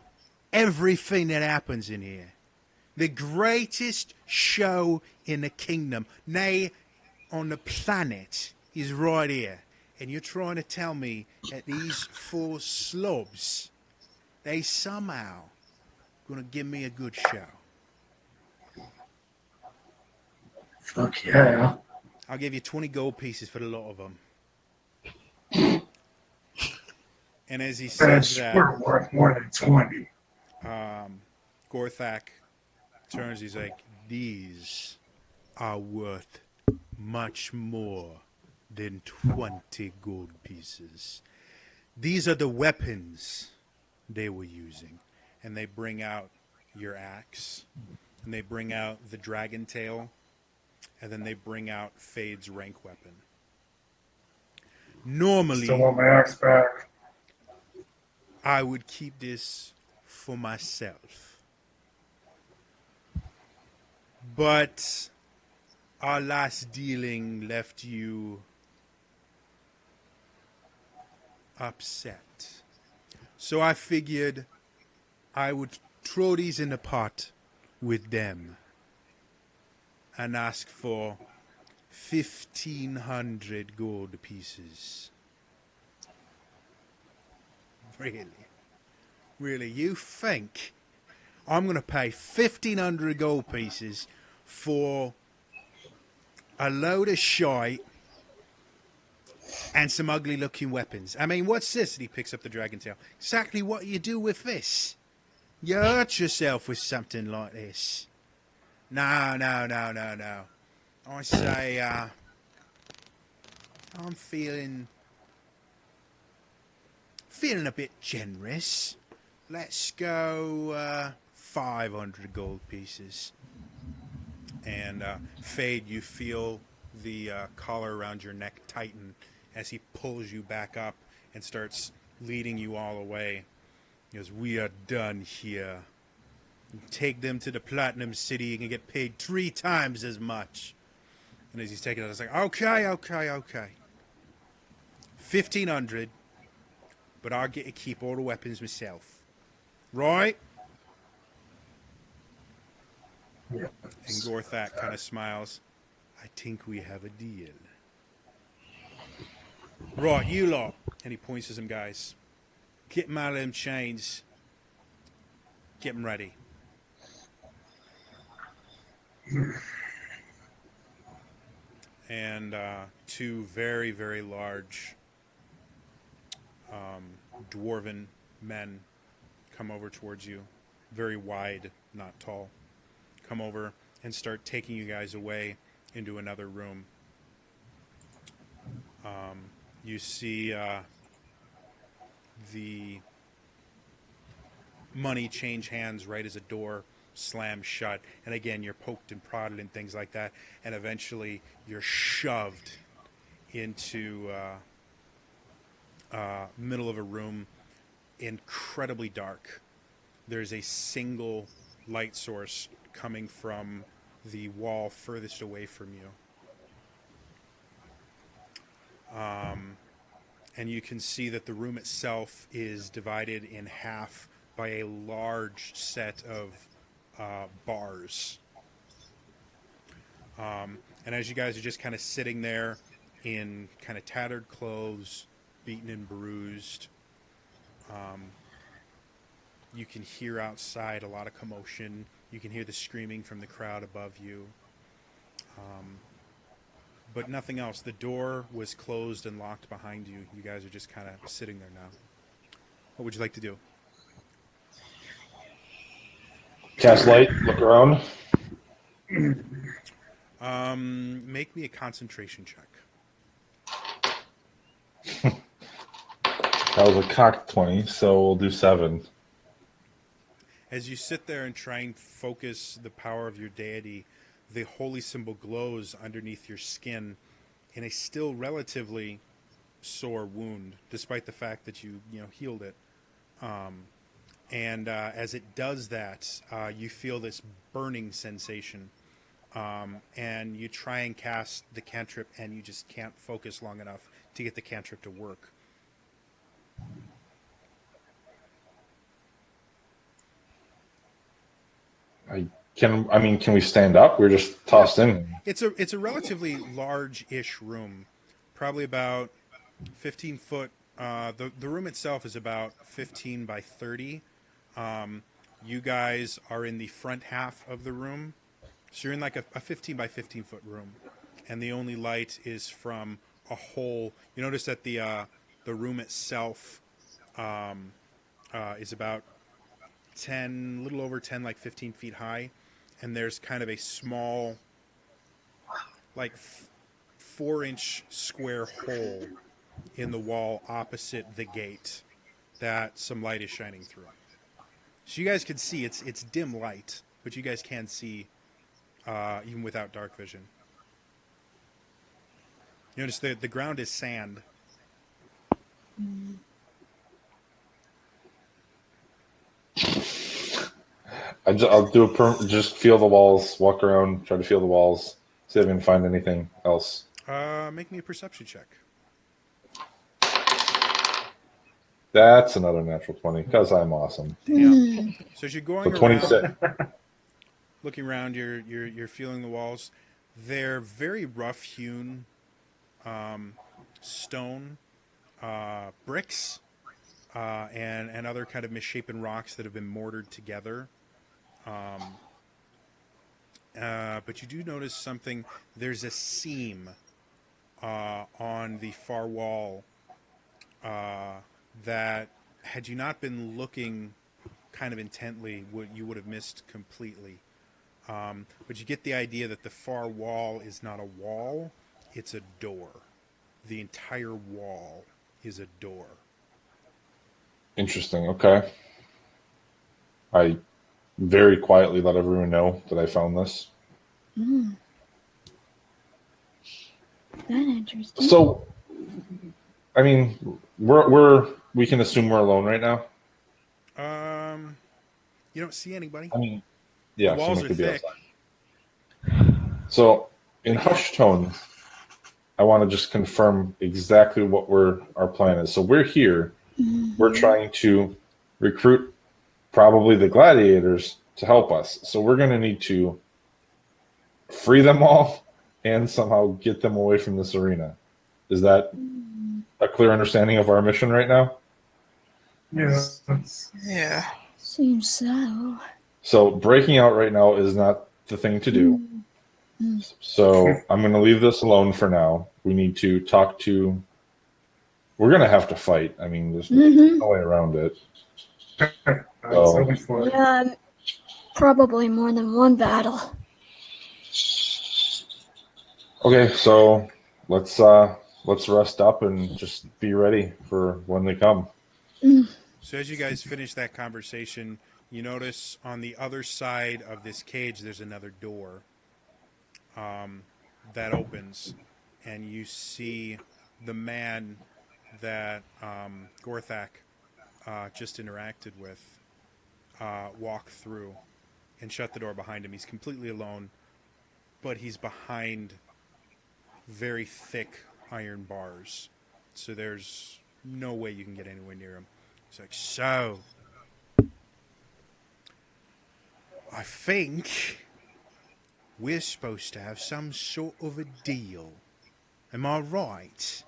everything that happens in here. The greatest show in the kingdom, nay, on the planet, is right here. And you're trying to tell me that these four slobs, they somehow gonna give me a good show? Fuck yeah. I'll give you 20 gold pieces for the lot of them. And as he says that, we're worth more than 20. Gorthak turns, he's like, "These are worth much more than 20 gold pieces. These are the weapons they were using." And they bring out your axe, and they bring out the dragon tail, and then they bring out Fade's rank weapon. Normally, Still want my axe back. I would keep this for myself. But our last dealing left you upset. So I figured I would throw these in the pot with them and ask for 1,500 gold pieces. Really? Really? You think I'm going to pay 1,500 gold pieces for a load of shite and some ugly looking weapons? I mean, what's this? And he picks up the dragon tail. Exactly what you do with this. You hurt yourself with something like this. No. I say, I'm feeling a bit generous. Let's go 500 gold pieces. And Fade, you feel the collar around your neck tighten as he pulls you back up and starts leading you all away. He goes, "We are done here. Take them to the Platinum City. You can get paid 3 times as much. And as he's taking it, I was like, okay. 1,500, but I'll get to keep all the weapons myself. Right? Yeah. And Gorthak kind of smiles. I think we have a deal. Right, you lot. And he points to some guys. Get them out of them chains. Get them ready. And 2 very, very large dwarven men come over towards you. Very wide, not tall. Come over and start taking you guys away into another room. You see the money change hands right as a door slams shut. And again, you're poked and prodded and things like that. And eventually you're shoved into middle of a room, incredibly dark. There's a single light source coming from the wall furthest away from you. And you can see that the room itself is divided in half by a large set of bars. And as you guys are just kind of sitting there in kind of tattered clothes, beaten and bruised, you can hear outside a lot of commotion. You can hear the screaming from the crowd above you. But nothing else. The door was closed and locked behind you. You guys are just kind of sitting there now. What would you like to do? Cast light, look around. Make me a concentration check. That was a cocked 20, so we'll do 7. As you sit there and try and focus the power of your deity, the holy symbol glows underneath your skin in a still relatively sore wound, despite the fact that you healed it. And as it does that, you feel this burning sensation. And you try and cast the cantrip, and you just can't focus long enough to get the cantrip to work. Can we stand up? We're just tossed in. It's a relatively large-ish room, probably about 15 foot. The room itself is about 15 by 30. You guys are in the front half of the room, so you're in like a 15 by 15 foot room, and the only light is from a hole. You notice that the room itself is about 10, little over 10, like 15 feet high. And there's kind of a small, like 4-inch square hole in the wall opposite the gate that some light is shining through. So you guys can see it's dim light, but you guys can see even without dark vision. You notice the ground is sand. I'll do just feel the walls, walk around, try to feel the walls, see if I can find anything else. Make me a perception check. That's another natural 20, because I'm awesome. Damn. So as you're going So 26. around, looking around, you're feeling the walls. They're very rough-hewn stone, bricks, and other kind of misshapen rocks that have been mortared together. But you do notice something. There's a seam on the far wall that, had you not been looking kind of intently, you would have missed completely. But you get the idea that the far wall is not a wall, it's a door. The entire wall is a door. Interesting, okay. I very quietly let everyone know that I found this. That interesting. So, we can assume we're alone right now? You don't see anybody. I mean, The yeah, walls someone are could be thick. outside. So, in Again. hushed tones, I want to just confirm exactly what our plan is. So we're here. We're trying to recruit probably the gladiators to help us. So we're going to need to free them all and somehow get them away from this arena. Is that a clear understanding of our mission right now? Yeah. Yeah. Seems so. So breaking out right now is not the thing to do. So I'm going to leave this alone for now. We need to talk to. We're going to have to fight. I mean, there's no way around it. I was hoping for it. Yeah, probably more than one battle. Okay, so let's rest up and just be ready for when they come. So as you guys finish that conversation, you notice on the other side of this cage there's another door that opens, and you see the man that Gorthak just interacted with walk through and shut the door behind him. He's completely alone, but he's behind very thick iron bars, so there's no way you can get anywhere near him. He's like, so I think we're supposed to have some sort of a deal. Am I right?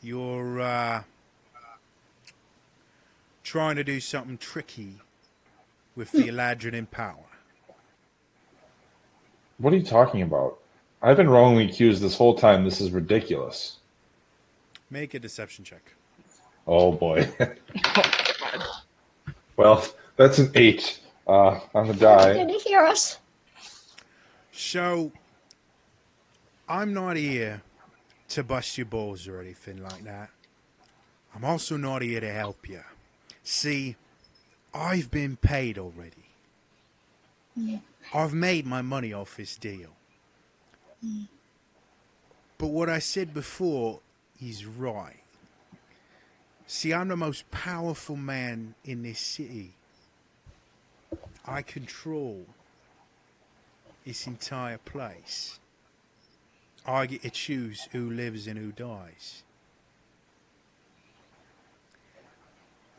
You're trying to do something tricky with the Eladrin in power. What are you talking about? I've been wrongly accused this whole time. This is ridiculous. Make a deception check. Oh boy. Well, that's an 8 on the die. Did he hear us? So, I'm not here to bust your balls or anything like that. I'm also not here to help you. See, I've been paid already. I've made my money off this deal. But what I said before is right. See, I'm the most powerful man in this city. I control this entire place. I get to choose who lives and who dies.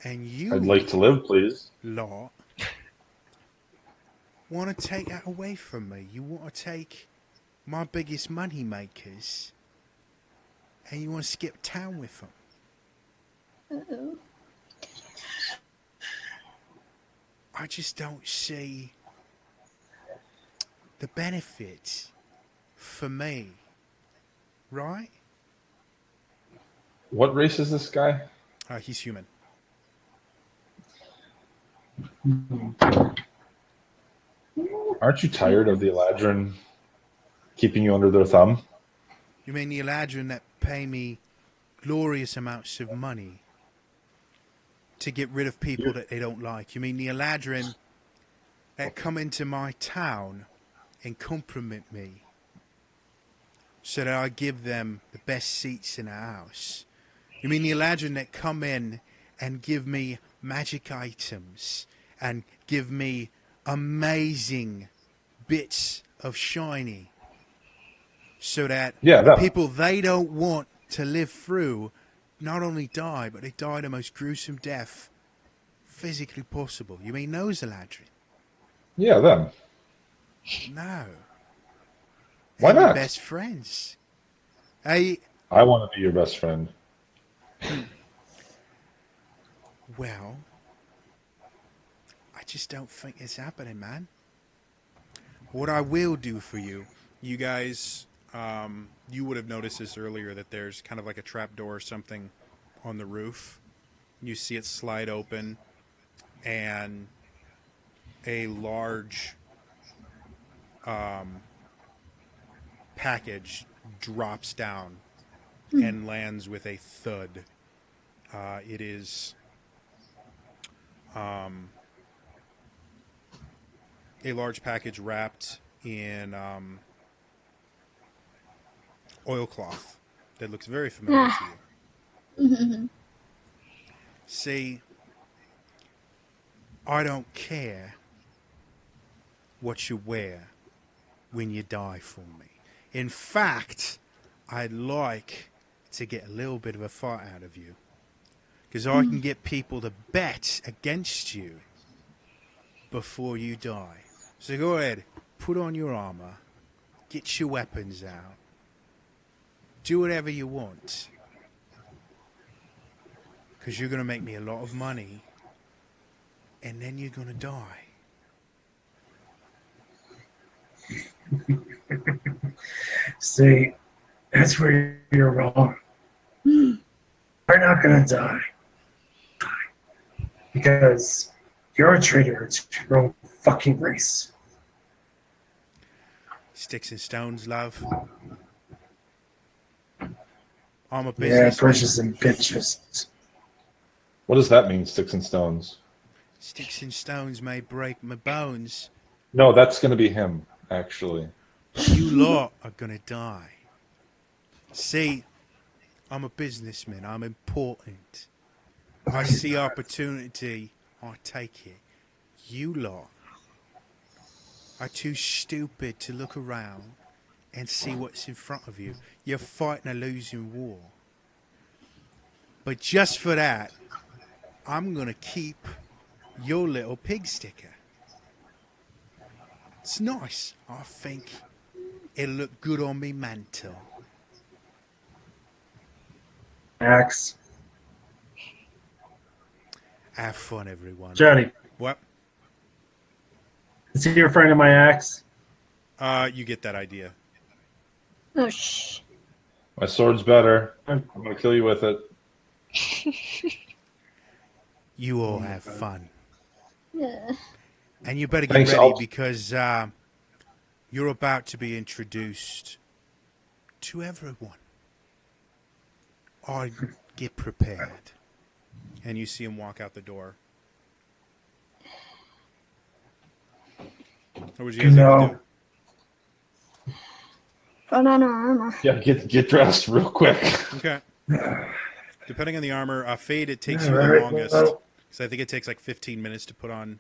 And you I'd like to live, please. lot want to take that away from me. You want to take my biggest money makers and you want to skip town with them. Uh-oh. I just don't see the benefit for me, right? What race is this guy? He's human. Aren't you tired of the Eladrin keeping you under their thumb? You mean the Eladrin that pay me glorious amounts of money to get rid of people that they don't like? You mean the Eladrin that come into my town and compliment me so that I give them the best seats in the house? You mean the Eladrin that come in and give me magic items and give me amazing bits of shiny so that Yeah, the that. people they don't want to live through not only die, but they die the most gruesome death physically possible? You mean those Eladrin? Yeah, them. No. Why They're my not? best friends. I want to be your best friend. Well, I just don't think it's happening, man. What I will do for you, you guys, you would have noticed this earlier that there's kind of like a trap door or something on the roof. You see it slide open, and a large package drops down and lands with a thud. It is a large package wrapped in oilcloth that looks very familiar to you. See, I don't care what you wear when you die for me. In fact, I'd like to get a little bit of a fight out of you. Because I can get people to bet against you before you die. So go ahead, put on your armor, get your weapons out, do whatever you want. Because you're going to make me a lot of money, and then you're going to die. See, that's where you're wrong. You're not gonna die. Because you're a traitor to your own fucking race. Sticks and stones, love. I'm a Yeah, businessman. bitches and bitches. What does that mean, sticks and stones? Sticks and stones may break my bones. No, that's going to be him, actually. You lot are going to die. See, I'm a businessman. I'm important. I see opportunity. I take it. You lot are too stupid to look around and see what's in front of you. You're fighting a losing war. But just for that, I'm going to keep your little pig sticker. It's nice. I think it'll look good on me mantle. Axe. Have fun, everyone. Jody, What? is he referring to my axe? You get that idea. Oh, shh. My sword's better. I'm going to kill you with it. You all have fun. Yeah. And you better get Thanks, ready I'll- because you're about to be introduced to everyone. I get prepared. And you see him walk out the door. What would you guys like to do? Put on our armor. Yeah, get dressed real quick. Okay. Depending on the armor, Fade, it takes All you the right, longest. well. Because I think it takes like 15 minutes to put on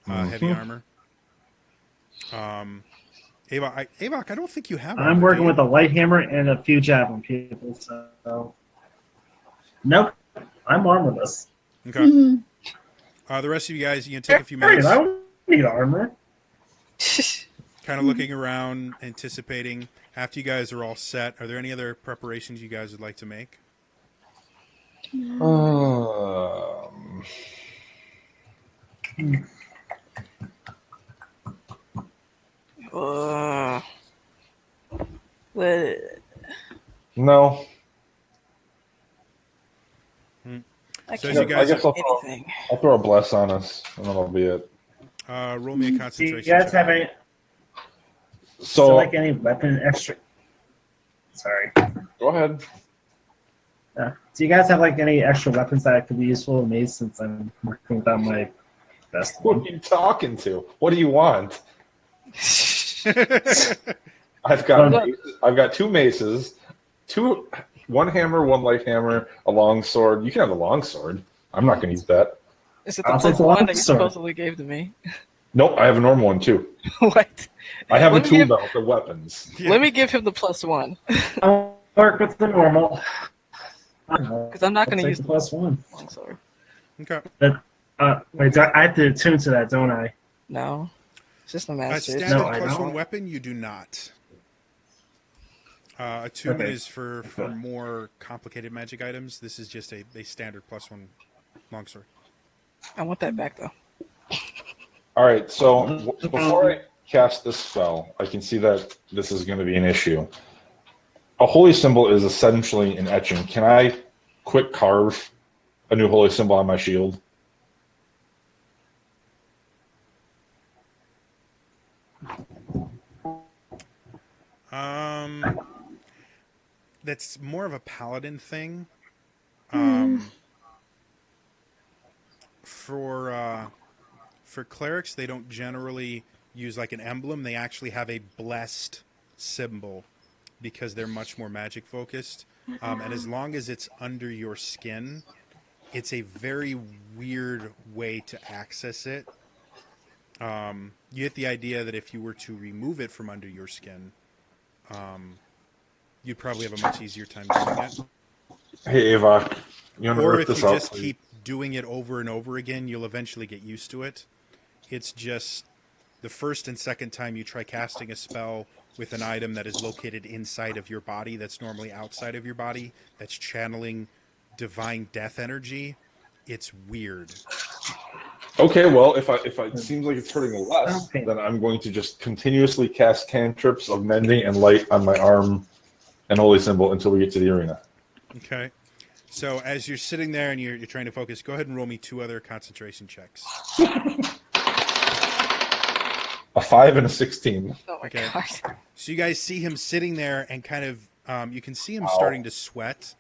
heavy armor. Avok, I don't think you have armor. I'm working do you? with a light hammer and a few javelin people, so. Nope. I'm armorless. Okay. The rest of you guys, you can take a few Period. minutes. I don't need armor. Kind of looking around, anticipating. After you guys are all set, are there any other preparations you guys would like to make? But No. I So can't as you guys I guess anything. I'll throw a bless on us, and that'll be it. Roll me a Do concentration you guys check. have any, So, like any weapon extra? Sorry. go ahead. Do you guys have like any extra weapons that could be useful to me since I'm working without my best What one? are you talking to? What do you want? I've got two maces, one hammer, one light hammer, a long sword. You can have a long sword. I'm not going to use that. Is it the I'll take plus the one long that you sword. supposedly gave to me? Nope, I have a normal one too. What? I have Let a me tool give- belt for weapons. Let me give him the plus one. I'll work with the normal. Because I'm not going to use the the plus one. long sword. Okay. Wait, I have to tune to that, don't I? No. It's just a A master. It's standard No, I plus don't. one weapon, you do not. Attunement Okay. is for more complicated magic items. This is just a standard plus one longsword. I want that back, though. All right, so before I cast this spell, I can see that this is going to be an issue. A holy symbol is essentially an etching. Can I quick carve a new holy symbol on my shield? That's more of a paladin thing. For clerics, they don't generally use like an emblem. They actually have a blessed symbol because they're much more magic focused. And as long as it's under your skin, it's a very weird way to access it. You get the idea that if you were to remove it from under your skin, you'd probably have a much easier time doing it. Hey, Ava, you want to Or rip if this you out, just please? keep doing it over and over again, you'll eventually get used to it. It's just the first and second time you try casting a spell with an item that is located inside of your body that's normally outside of your body, that's channeling divine death energy, it's weird. Okay, well, if it seems like it's hurting less, Okay. then I'm going to just continuously cast cantrips of mending and light on my arm and holy symbol until we get to the arena. Okay. So as you're sitting there and you're trying to focus, go ahead and roll me 2 other concentration checks. A 5 and a 16. Oh my Okay. god. So you guys see him sitting there and kind of, you can see him Ow. starting to sweat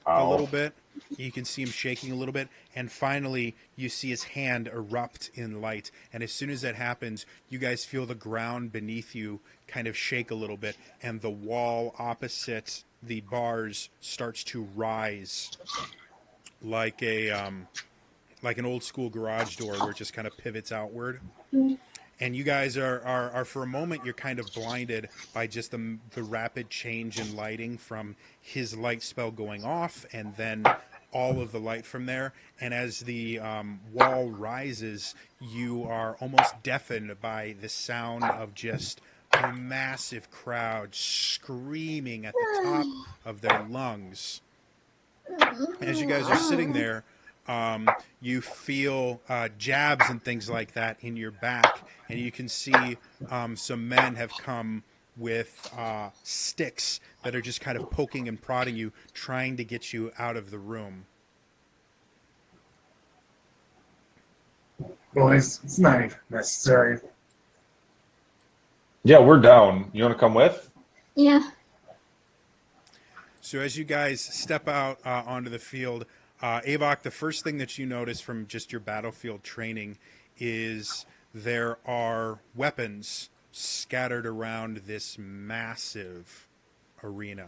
a Ow. little bit. You can see him shaking a little bit. And finally, you see his hand erupt in light. And as soon as that happens, you guys feel the ground beneath you kind of shake a little bit. And the wall opposite the bars starts to rise like like an old school garage door where it just kind of pivots outward. And you guys are for a moment, you're kind of blinded by just the rapid change in lighting from his light spell going off and then all of the light from there. And as the wall rises, you are almost deafened by the sound of just a massive crowd screaming at the top of their lungs. As you guys are sitting there, you feel jabs and things like that in your back, and you can see some men have come with sticks that are just kind of poking and prodding you, trying to get you out of the room. Boys, it's not even necessary. Yeah, we're down. You want to come with? Yeah. So as you guys step out onto the field, Avok, the first thing that you notice from just your battlefield training is there are weapons scattered around this massive arena.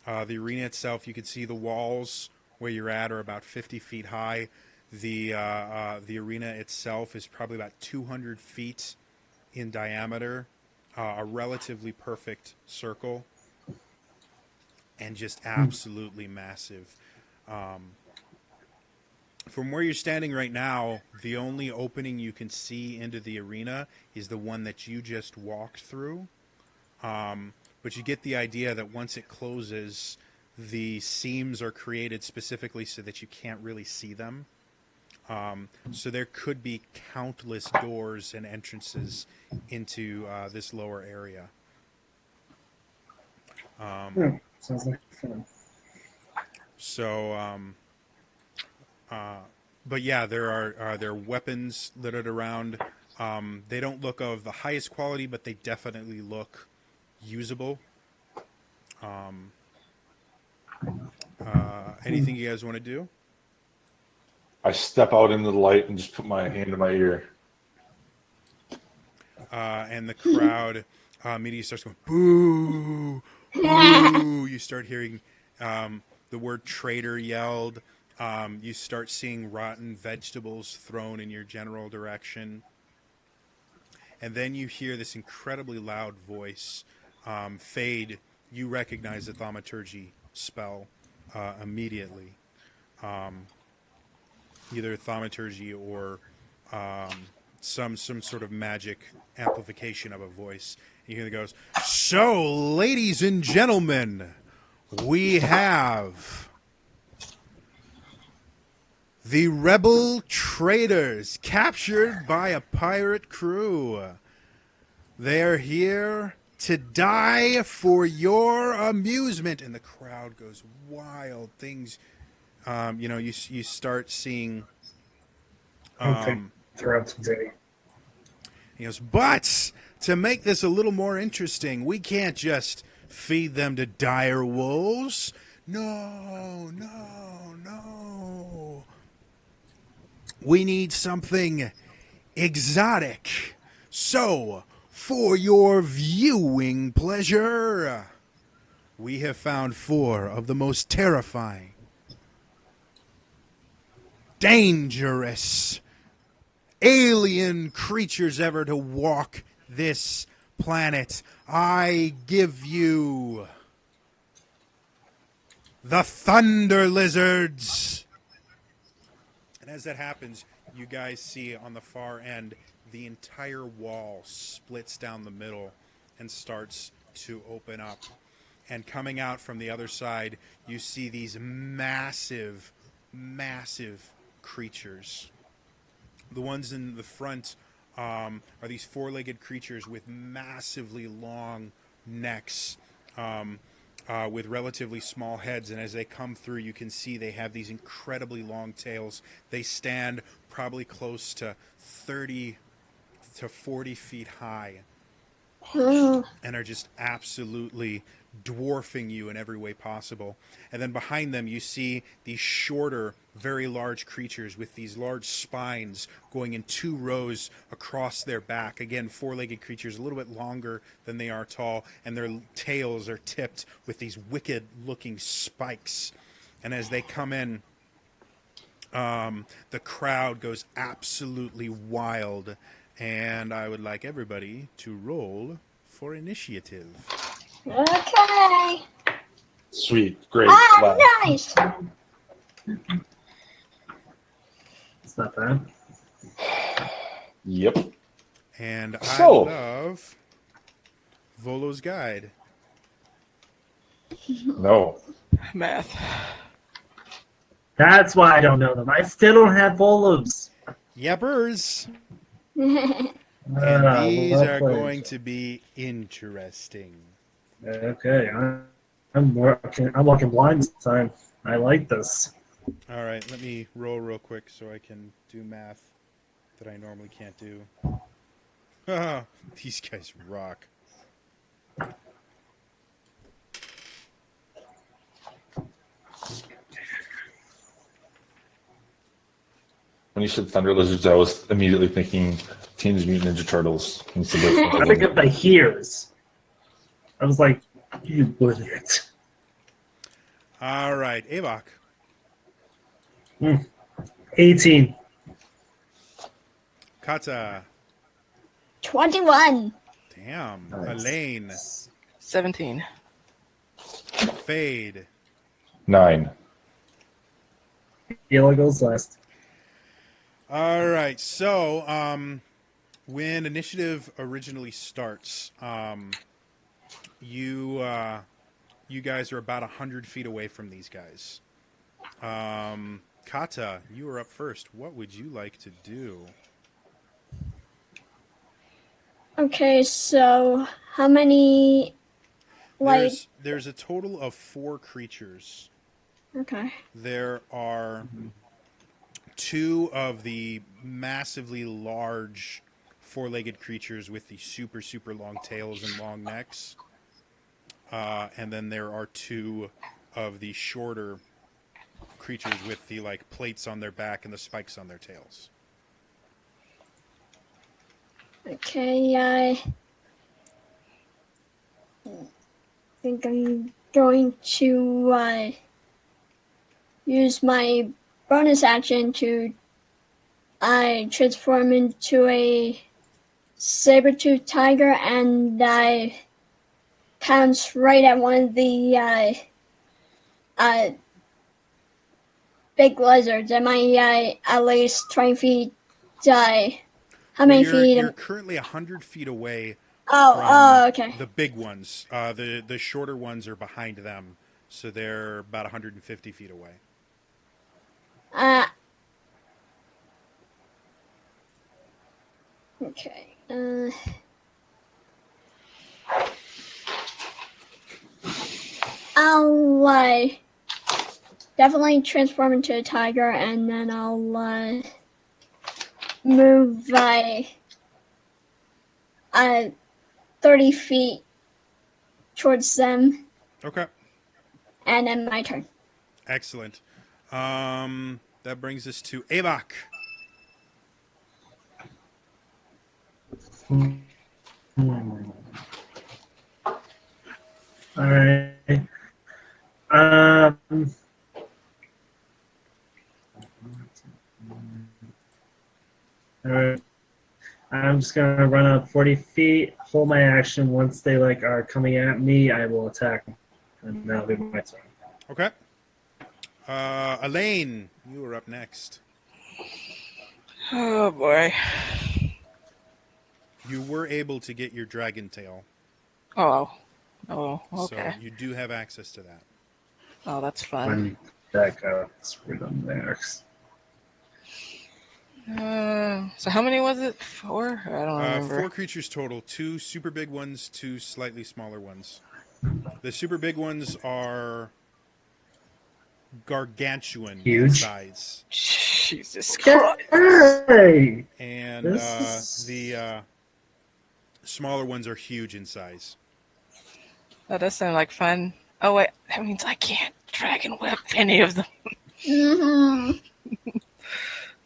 The arena itself, you can see the walls where you're at are about 50 feet high. The arena itself is probably about 200 feet in diameter, a relatively perfect circle, and just absolutely massive. From where you're standing right now, the only opening you can see into the arena is the one that you just walked through. But you get the idea that once it closes, the seams are created specifically so that you can't really see them. So there could be countless doors and entrances into this lower area. Sounds like fun. So, but yeah, there are weapons littered around. They don't look of the highest quality, but they definitely look usable. Anything you guys want to do? I step out into the light and just put my hand in my ear. And the crowd immediately starts going, boo, boo. You start hearing the word traitor yelled. You start seeing rotten vegetables thrown in your general direction. And then you hear this incredibly loud voice. Fade, you recognize the thaumaturgy spell immediately. Either thaumaturgy or some sort of magic amplification of a voice. And you hear it goes, so, ladies and gentlemen, we have the rebel traders captured by a pirate crew. They're here to die for your amusement. And the crowd goes wild. Things, you start seeing. Throughout today. He goes, but to make this a little more interesting, we can't just feed them to dire wolves. No. We need something exotic. So, for your viewing pleasure, we have found 4 of the most terrifying, dangerous, alien creatures ever to walk this planet. I give you the Thunder Lizards. And as that happens, you guys see on the far end the entire wall splits down the middle and starts to open up. And coming out from the other side, you see these massive, massive creatures. The ones in the front are these four-legged creatures with massively long necks, with relatively small heads. And as they come through, you can see they have these incredibly long tails. They stand probably close to 30 to 40 feet high Oh, and are just absolutely dwarfing you in every way possible. And then behind them, you see these shorter, very large creatures with these large spines going in 2 rows across their back. Again, four-legged creatures, a little bit longer than they are tall, and their tails are tipped with these wicked-looking spikes. And as they come in, the crowd goes absolutely wild. And I would like everybody to roll for initiative. okay. Sweet. Great. Ah, Wow. nice. It's not bad. Yep. And I So- love Volo's Guide. No. Math. That's why I don't know them. I still don't have Volos. Yepers. And these are going to be interesting. Okay, I'm walking blind this time. I like this. All right, let me roll real quick so I can do math that I normally can't do. These guys rock. When you said Thunder Lizards, I was immediately thinking Teenage Mutant Ninja Turtles. Instead of I think of the hears. I was like, you idiot. All right, Avok. 18. Kata. 21. Damn. Nice. Elaine. 17. Fade. 9. Yellow goes last. All right, so when initiative originally starts, you guys are about 100 feet away from these guys. Kata, you are up first. What would you like to do? Okay, so how many? Like, There's a total of 4 creatures. okay. There are 2 of the massively large four-legged creatures with the super, super long tails and long necks. And then there are 2 of the shorter creatures with the like plates on their back and the spikes on their tails. Okay, I think I'm going to use my bonus action to transform into a saber-toothed tiger, and I pounce right at one of the big lizards. Am I at least 20 feet? How many feet? You're currently 100 feet away Oh, from okay. the big ones. The shorter ones are behind them, so they're about 150 feet away. Okay. I'll definitely transform into a tiger, and then I'll move 30 feet towards them, Okay, and then my turn. excellent. That brings us to Avok. All right. All right. just gonna run up 40 feet, hold my action. Once they are coming at me, I will attack them, and that'll be my turn. Okay. Elaine, you are up next. Oh boy. You were able to get your dragon tail, Oh. Oh. Okay. so you do have access to that. Oh, that's fun. When that goes for them there. So how many was it? 4? I don't remember. 4 creatures total. 2 super big ones, 2 slightly smaller ones. The super big ones are gargantuan in Huge. size, Jesus Christ. Hey! and This- the smaller ones are huge in size. That does sound like fun. Oh wait, that means I can't dragon whip any of them. Mm-hmm.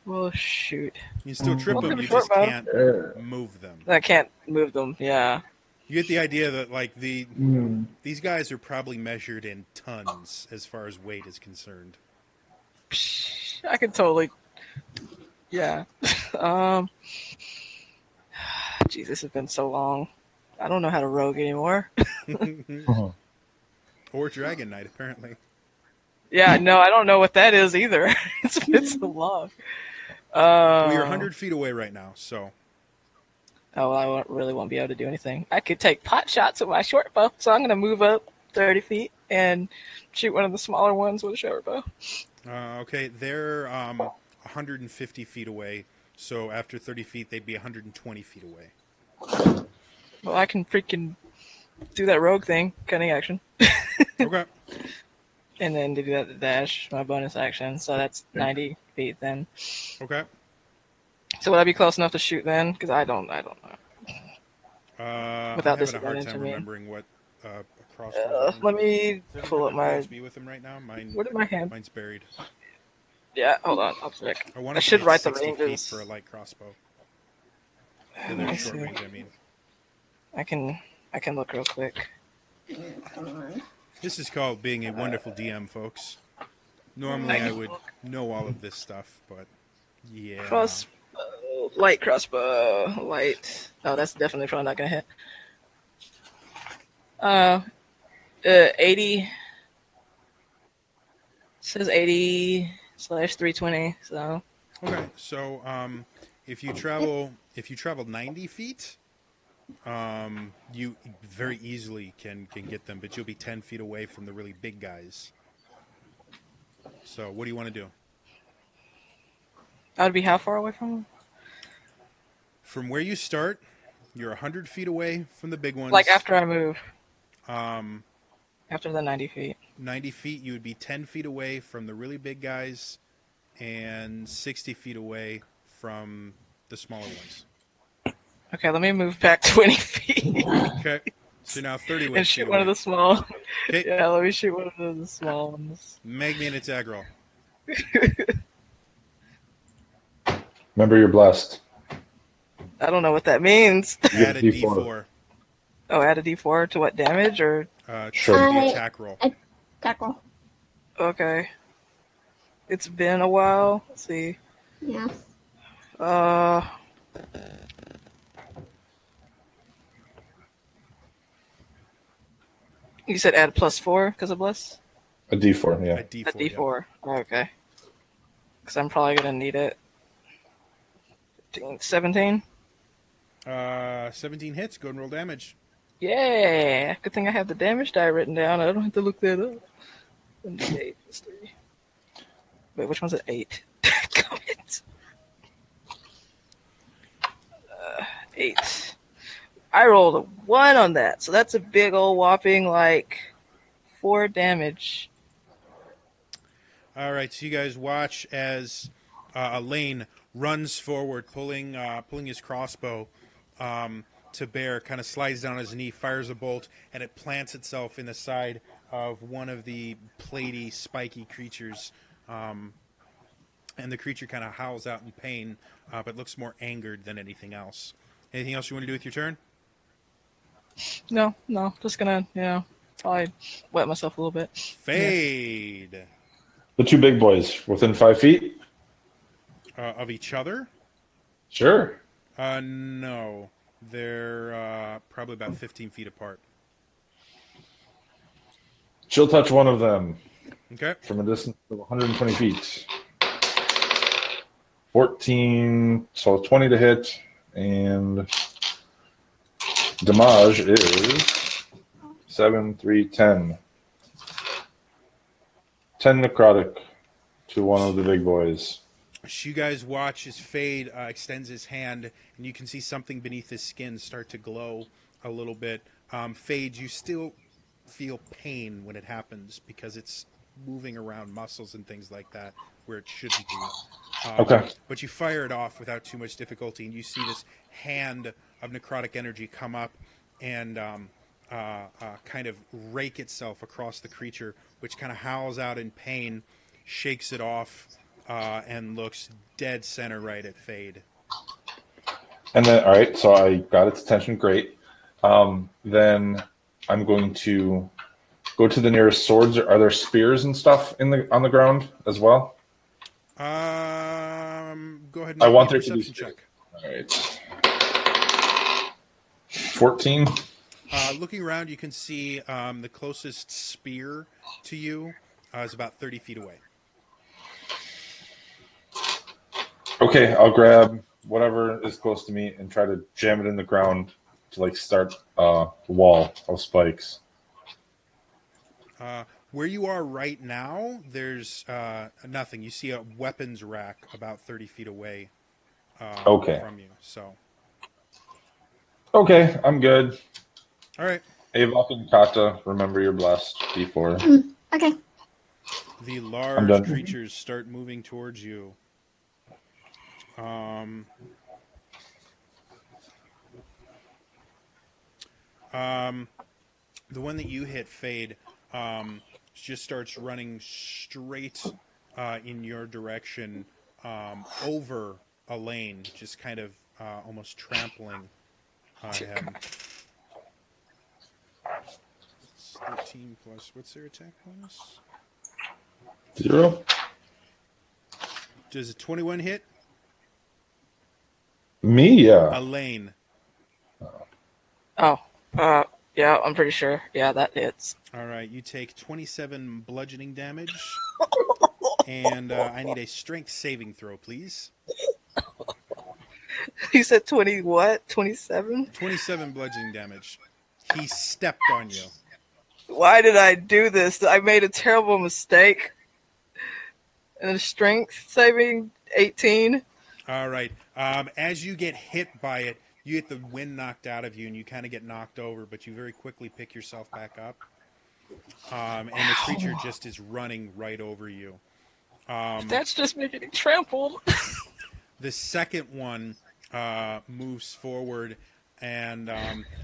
Well, shoot. You can still trip Well, them, for you short just bow. can't move them. I can't move them. Yeah. You get the idea that these guys are probably measured in tons as far as weight is concerned. I could totally. Yeah. Jeez, this has been so long. I don't know how to rogue anymore. Or Dragon Knight, apparently. Yeah, no, I don't know what that is either. It's been so long. Well, you're 100 feet away right now, so. Oh, well, really won't be able to do anything. I could take pot shots with my short bow, so I'm going to move up 30 feet and shoot one of the smaller ones with a short bow. Okay, they're 150 feet away, so after 30 feet, they'd be 120 feet away. Well, I can freaking do that rogue thing, cutting action, Okay. and then do that dash, my bonus action. So that's 90 feet then. Okay. So would I be close enough to shoot then? Because I don't know. I'm Without having a hard disadvantage, time I mean. remembering what a crossbow is. Let me Does pull up anyone my. have me with him right now? What did my hand? Mine's buried. Yeah, hold on. I'll check. I want I it to should be write the 60 feet ranges. for a light crossbow. Let They're me short see. range, I mean. I can look real quick. This is called being a wonderful DM, folks. Normally I would know all of this stuff, but yeah. Light crossbow, light. Oh, that's definitely probably not gonna hit. 80. Says 80/320. So Okay, so if you travel 90 feet, you very easily can get them, but you'll be 10 feet away from the really big guys. So what do you want to do? I would be how far away from him? From where you start, you're 100 feet away from the big ones. Like after I move, Um, after the 90 feet. 90 feet, you would be 10 feet away from the really big guys and 60 feet away from the smaller ones. Okay, let me move back 20 feet Okay, so now 30 and feet shoot away. one of the small. Okay, Yeah, let me shoot one of the small ones. make me an attack roll. Remember, you're blessed. I don't know what that means. You get Add a D4. D4 Oh, add a D4 to what damage or? Sure. to the I- attack roll. Tackle. Okay. It's been a while. Let's see. Yeah. You said add +4 because of bless? A D4, A yeah. D4. A D4. Okay. Because I'm probably going to need it. 17? Yeah. 17 hits. Go and roll damage. Yeah. Good thing I have the damage die written down. I don't have to look that up. 8 plus 3. Wait, which one's it? 8? Damn it. 8. I rolled a 1 on that, so that's a big old whopping 4 damage. All right, so you guys watch as Elaine runs forward, pulling his crossbow to bear, kind of slides down his knee, fires a bolt, and it plants itself in the side of one of the platy, spiky creatures. And the creature kind of howls out in pain, but looks more angered than anything else. Anything else you want to do with your turn? No, just gonna, probably wet myself a little bit. Fade. The two big boys within 5 feet? Of each other? Sure. No. They're probably about 15 feet apart. She'll touch one of them Okay. from a distance of 120 feet. 14, so 20 to hit, and damage is 7, 3, 10. 10 necrotic to one of the big boys. You guys watch as Fade extends his hand, and you can see something beneath his skin start to glow a little bit. Fade, you still feel pain when it happens because it's moving around muscles and things like that where it shouldn't be. Okay. But you fire it off without too much difficulty, and you see this hand of necrotic energy come up and kind of rake itself across the creature, which kind of howls out in pain, shakes it off, and looks dead center right at Fade. And then, all right, so I got its attention. Great. Then I'm going to go to the nearest swords. Are there spears and stuff on the ground as well? Go ahead and I make want me a there to be perception spears. check. All right. 14. Looking around, you can see the closest spear to you is about 30 feet away. Okay, I'll grab whatever is close to me and try to jam it in the ground to like start a wall of spikes. Where you are right now, there's nothing. You see a weapons rack about 30 feet away Okay. from you. So, Okay, I'm good. all right. Avok and Kata, remember you're blessed. D4. Okay. The I'm large done. creatures start moving towards you. The one that you hit, Fade, just starts running straight in your direction over a lane, just kind of almost trampling him. It's 13 plus, what's their attack bonus? 0. Does a 21 hit? Me, yeah. A lane. Oh, yeah, I'm pretty sure. Yeah, that hits. All right, you take 27 bludgeoning damage, and I need a strength saving throw, please. He said 20 what? 27? 27 bludgeoning damage. He stepped on you. Why did I do this? I made a terrible mistake. And the strength saving 18. All right. As you get hit by it, you get the wind knocked out of you, and you kind of get knocked over, but you very quickly pick yourself back up. And the creature just is running right over you. That's just me getting trampled. The second one moves forward, and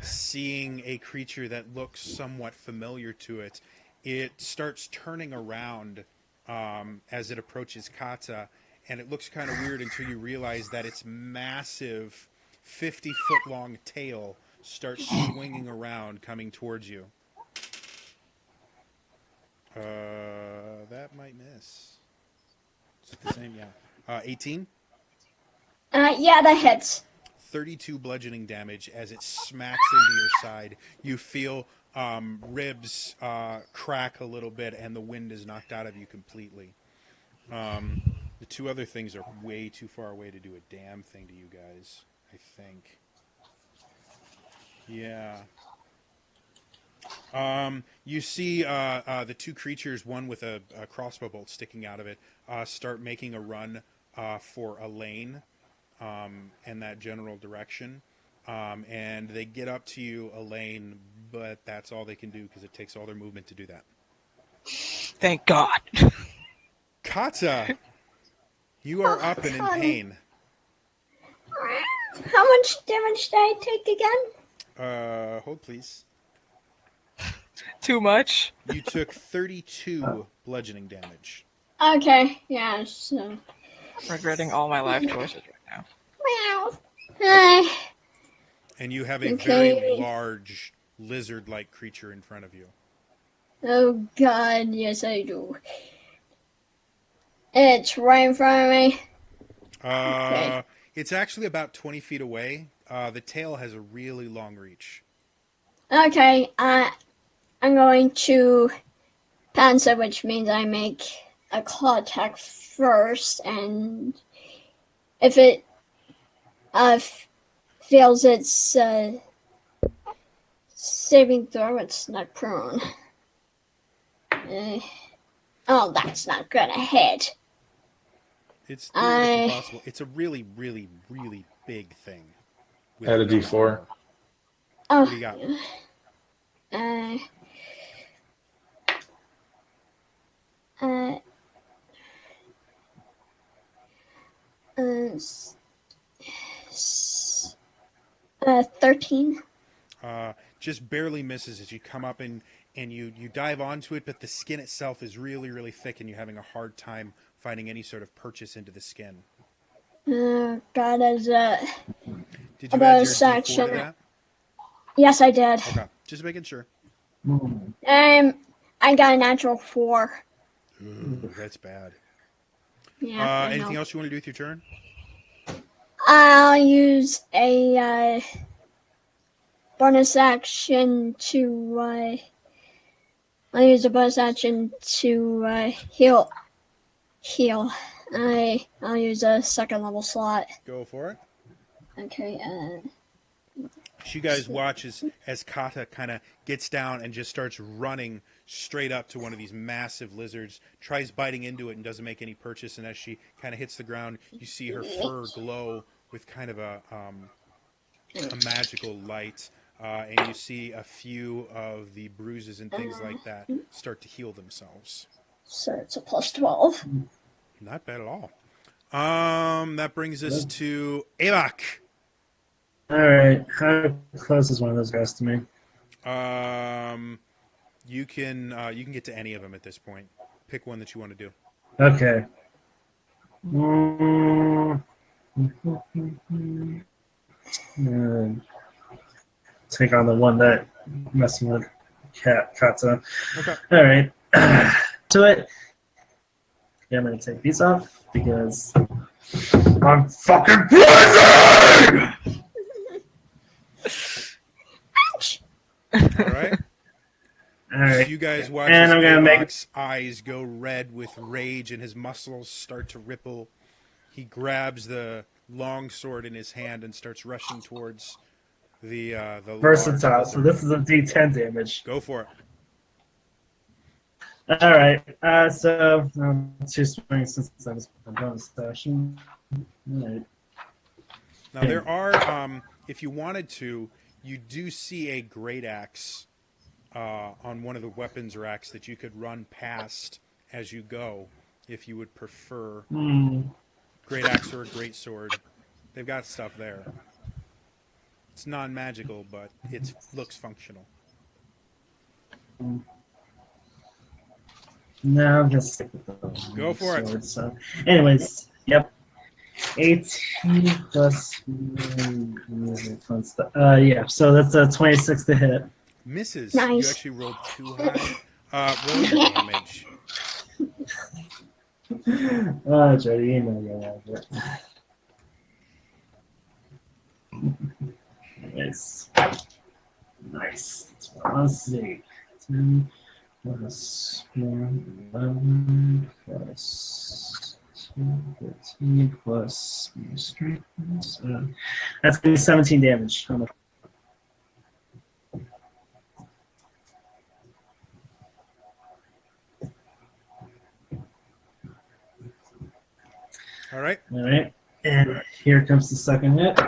seeing a creature that looks somewhat familiar to it, it starts turning around as it approaches Kata, and it looks kind of weird until you realize that its massive 50-foot-long tail starts swinging around, coming towards you. That might miss. Is it the same? Yeah. 18? Yeah, that hits. 32 bludgeoning damage as it smacks into your side. You feel ribs crack a little bit, and the wind is knocked out of you completely. The two other things are way too far away to do a damn thing to you guys, I think. Yeah. You see the two creatures, one with a crossbow bolt sticking out of it, start making a run for a lane in that general direction. And they get up to you, Elaine, but that's all they can do because it takes all their movement to do that. Thank God. Kata, you are up and in pain. How much damage did I take again? Hold please. Too much. You took 32 bludgeoning damage. Okay, yeah, so. Regretting all my life choices right now. Meow. And you have a Okay. very large lizard-like creature in front of you. Oh God, yes I do. It's right in front of me. Okay. It's actually about 20 feet away. The tail has a really long reach. Okay, I'm going to pounce it, which means I make a claw attack first, and if it fails its saving throw, it's not prone. Oh, that's not good. I hit. It's theoretically possible. It's a really, really, really big thing. With Add a no D4. armor. Oh, What do you got? Uh, uh, 13. Just barely misses as you come up and you dive onto it, but the skin itself is really, really thick, and you're having a hard time finding any sort of purchase into the skin. God, as Did you about add a your D4 to section. that? Yes, I did. Okay, just making sure. I got a natural 4. Ooh, that's bad. Yeah. I Anything know. else you want to do with your turn? I'll use a bonus action to. I'll use a bonus action to heal. Heal. I'll use a second level slot. Go for it. Okay. So you guys watch as Kata kind of gets down and just starts running straight up to one of these massive lizards, tries biting into it and doesn't make any purchase, and as she kind of hits the ground, you see her fur glow with kind of a magical light, and you see a few of the bruises and things like that start to heal themselves. So it's a plus 12. Not bad at all. That brings us to Avak. All right. How close is one of those guys to me? You can get to any of them at this point. Pick one that you want to do. Okay. Take on the one that messing with Kata. Okay. All right. To it. Yeah, I'm gonna take these off because I'm fucking poison. All right. All right. So you guys watch And as I'm gonna make. Avok's eyes go red with rage and his muscles start to ripple. He grabs the long sword in his hand and starts rushing towards the Versatile. large So lizard. this is a D10 damage. Go for it. All right. So 2 swings since I was bonus session. All right. Now there are, if you wanted to, you do see a great axe on one of the weapons racks that you could run past as you go, if you would prefer great axe or a great sword. They've got stuff there. It's non-magical, but it looks functional. No, I'm just stick with the Go for it. sword. So, anyways, yep. 18 plus. Yeah. So that's a 26 to hit. Misses. Nice. You actually rolled too high. Roll your damage. Jody, you know you're out of it. Nice. Nice. That's what I want to see. 10 plus 1, 11 plus 2, 13 plus strength. That's going to be 17 damage. All right. All right. And here comes the second hit.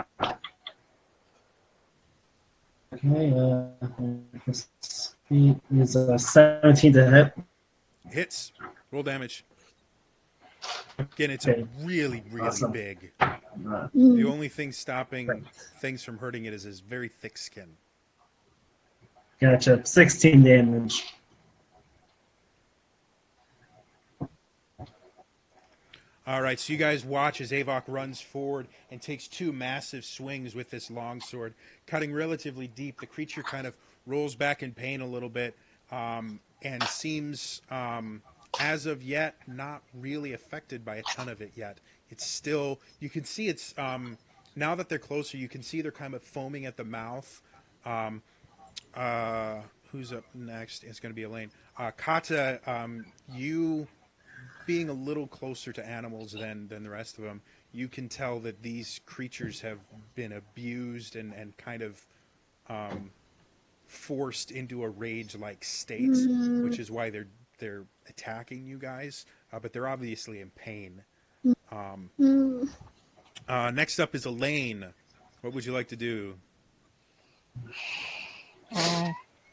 Okay, this is 17 to hit. Hits. Roll damage. Again, it's Okay. really, really Awesome. big. Uh, The only thing stopping things from hurting it is his very thick skin. Gotcha. 16 damage. All right, so you guys watch as Avok runs forward and takes 2 massive swings with this longsword, cutting relatively deep. The creature kind of rolls back in pain a little bit and seems, as of yet, not really affected by a ton of it yet. it's still, you can see it's, now that they're closer, you can see they're kind of foaming at the mouth. Um, who's up next? It's going to be Elaine. Kata, you being a little closer to animals than the rest of them, you can tell that these creatures have been abused and kind of forced into a rage-like state, which is why they're attacking you guys. But they're obviously in pain. Next up is Elaine. What would you like to do?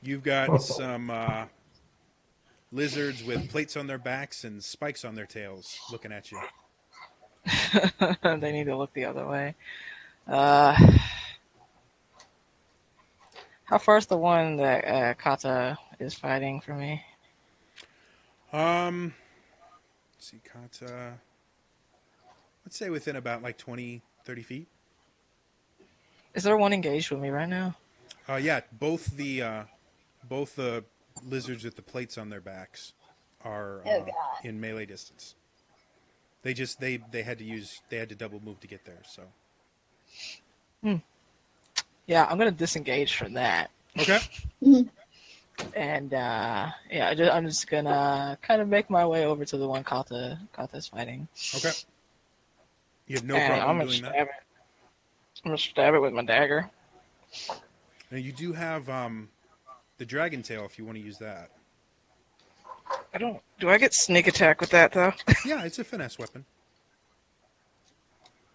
You've got some lizards with plates on their backs and spikes on their tails looking at you. They need to look the other way. How far is the one that Kata is fighting for me? Let's see, Kata. Let's say within about like 20, 30 feet. Is there one engaged with me right now? Yeah, both the lizards with the plates on their backs are in melee distance. They just they had to double move to get there. So Yeah, I'm gonna disengage from that. okay, And yeah, I'm just gonna kind of make my way over to the one Kata's fighting. okay. You have no And problem I'm gonna doing that. stab it. I'm gonna stab it with my dagger. Now you do have the dragon tail if you want to use that. I don't. Do I get sneak attack with that though? Yeah, it's a finesse weapon.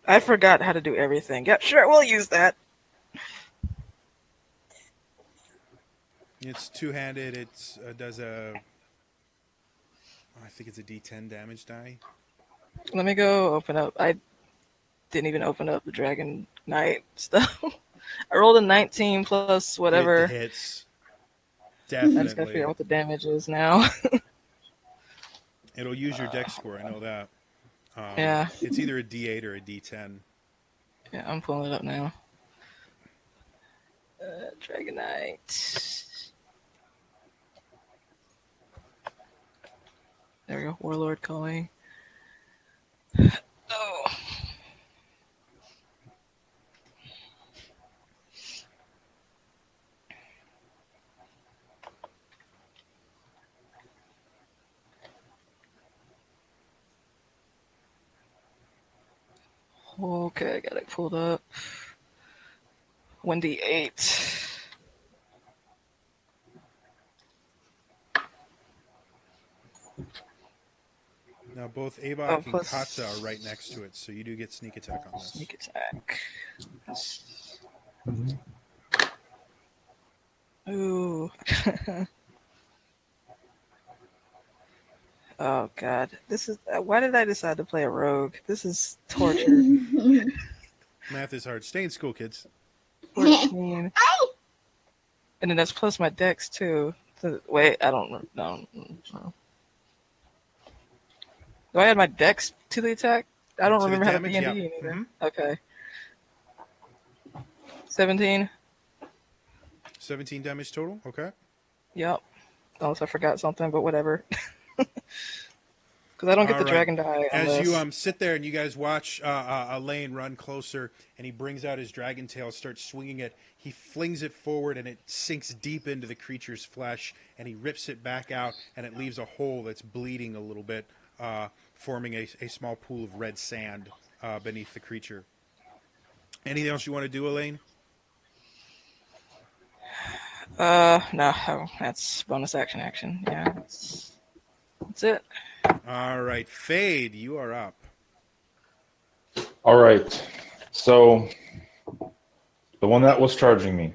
I forgot how to do everything. Yeah, sure, we'll use that. It's two-handed. It's does a I think it's a D10 damage die. Let me go open up. I didn't even open up the Dragon Knight stuff. I rolled a 19 plus whatever. It hits. I just gotta Definitely. figure out what the damage is now. It'll use your dex score. I know that. Yeah. It's either a D8 or a D10. Yeah, I'm pulling it up now. Dragon Knight. There we go. Warlord calling. Oh. Okay, I got it pulled up. 1d8. Now both Avok Oh, and plus- Kata are right next to it, so you do get sneak attack on this. Sneak attack. Ooh. Oh god, this is. Why did I decide to play a rogue? This is torture. Math is hard. Stay in school, kids. 14. And then that's plus my dex too. Wait, I don't know. Do I add my dex to the attack? I don't To the remember how to damage, D&D yeah. either. Mhm. Okay. 17. 17 damage total. Okay. Yep. Unless I forgot something, but whatever. Because I don't get All the right. dragon die. As you unless- sit there and you guys watch Elaine run closer, and he brings out his dragon tail, starts swinging it. He flings it forward, and it sinks deep into the creature's flesh. And he rips it back out, and it leaves a hole that's bleeding a little bit, forming a small pool of red sand beneath the creature. Anything else you want to do, Elaine? No, that's bonus action. Yeah, that's it. All right, Fade, you are up. All right. So the one that was charging me,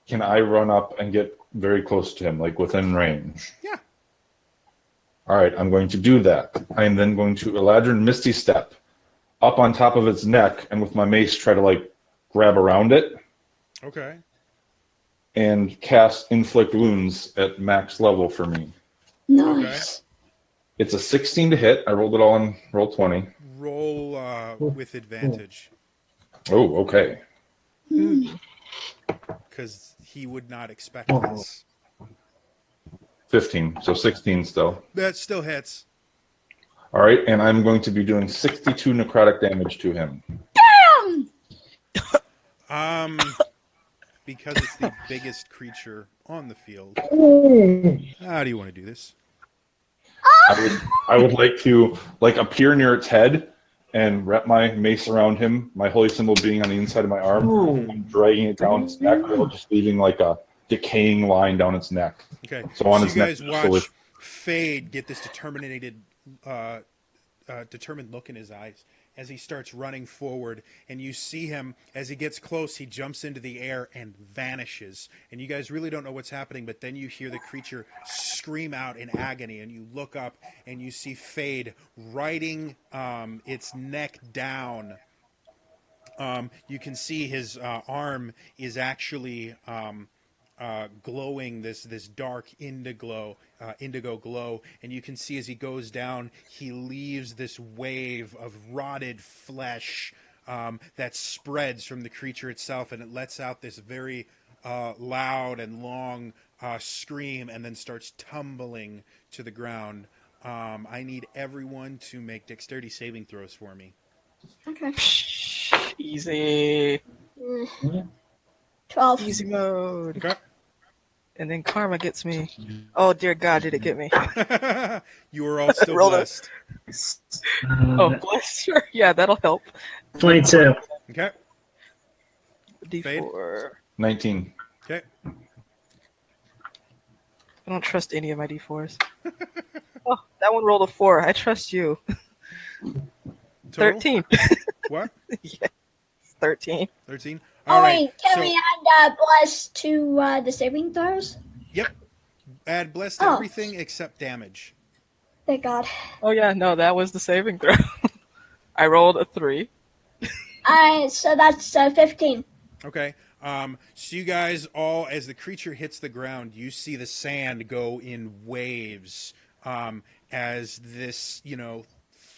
can I run up and get very close to him, like within range? Yeah. All right, I'm going to do that. I am then going to Eladrin Misty Step up on top of its neck and with my mace try to like grab around it Okay. and cast Inflict Wounds at max level for me. Nice. It's a 16 to hit. I rolled it all on roll 20. Roll with advantage, Oh, okay. because he would not expect this. 15, so 16 still. That still hits. All right, and I'm going to be doing 62 necrotic damage to him. Because it's the biggest creature on the field. How do you want to do this? I would like to appear near its head and wrap my mace around him, my holy symbol being on the inside of my arm. Ooh. I'm dragging it down its neck, while just leaving like a decaying line down its neck. Okay. So on you its neck, guys slowly- watch Fade get this determined look in his eyes as he starts running forward, and you see him as he gets close. He jumps into the air and vanishes, and you guys really don't know what's happening. But then you hear the creature scream out in agony, and you look up and you see Fade riding its neck down. You can see his arm is actually glowing this dark indigo glow, and you can see as he goes down, he leaves this wave of rotted flesh that spreads from the creature itself, and it lets out this very loud and long scream, and then starts tumbling to the ground. I need everyone to make dexterity saving throws for me. Okay. Easy. 12. Easy mode. Okay. And then karma gets me. Oh dear God, did it get me? You are all still Roll it. blessed. Oh, bless. Sure. Yeah, that'll help. 22. Okay. D4. 19. Okay. I don't trust any of my D4s. Oh, that one rolled a 4. I trust you. Total? 13. What? Yeah, 13. 13? Oh, All right. wait, can So, we add bless to the saving throws? yep. Add bless to Oh. everything except damage. Thank God. Oh yeah, no, that was the saving throw. I rolled a 3. So that's 15. Okay. So you guys all, as the creature hits the ground, you see the sand go in waves as this,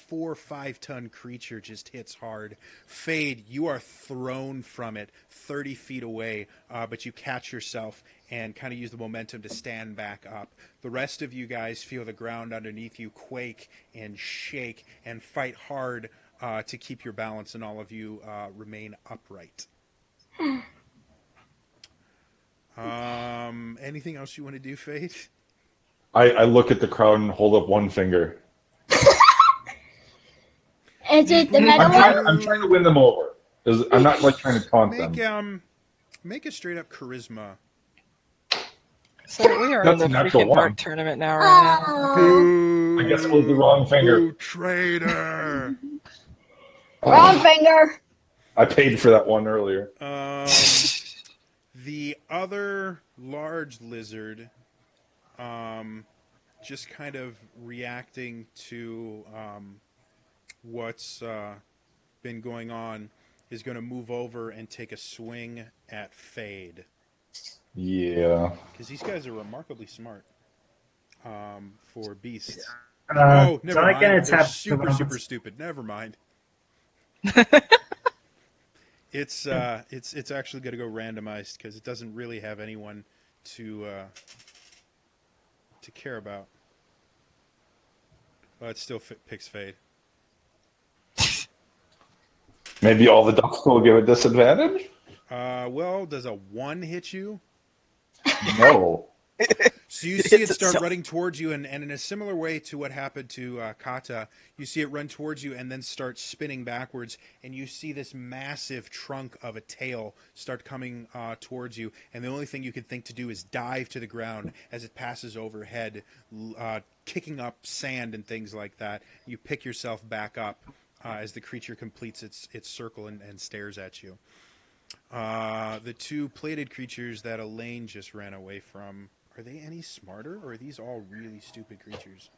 4 or 5 ton creature just hits hard. Fade, you are thrown from it 30 feet away, but you catch yourself and kind of use the momentum to stand back up. The rest of you guys feel the ground underneath you quake and shake and fight hard to keep your balance, and all of you remain upright. Anything else you want to do, Fade? I look at the crowd and hold up one finger. Is it the metal one? I'm trying to win them over. I'm not trying to taunt them. Make a straight up charisma. So we are in That's the a natural freaking one. dark tournament now, right now. Oh, I guess it was the wrong finger. Boo, traitor. wrong finger. I paid for that one earlier. The other large lizard, just kind of reacting to what's been going on, is going to move over and take a swing at Fade. Yeah. Because these guys are remarkably smart for beasts. So Never I mind. can They're attack super, the super stupid. Never mind. It's actually going to go randomized because it doesn't really have anyone to care about. But it still picks Fade. Maybe all the ducks will give a disadvantage? Well, does a 1 hit you? No. So you see it hits start itself. running towards you, and in a similar way to what happened to Kata, you see it run towards you and then start spinning backwards, and you see this massive trunk of a tail start coming towards you, and the only thing you can think to do is dive to the ground as it passes overhead, kicking up sand and things like that. You pick yourself back up as the creature completes its circle and stares at you. The 2 plated creatures that Elaine just ran away from, are they any smarter, or are these all really stupid creatures?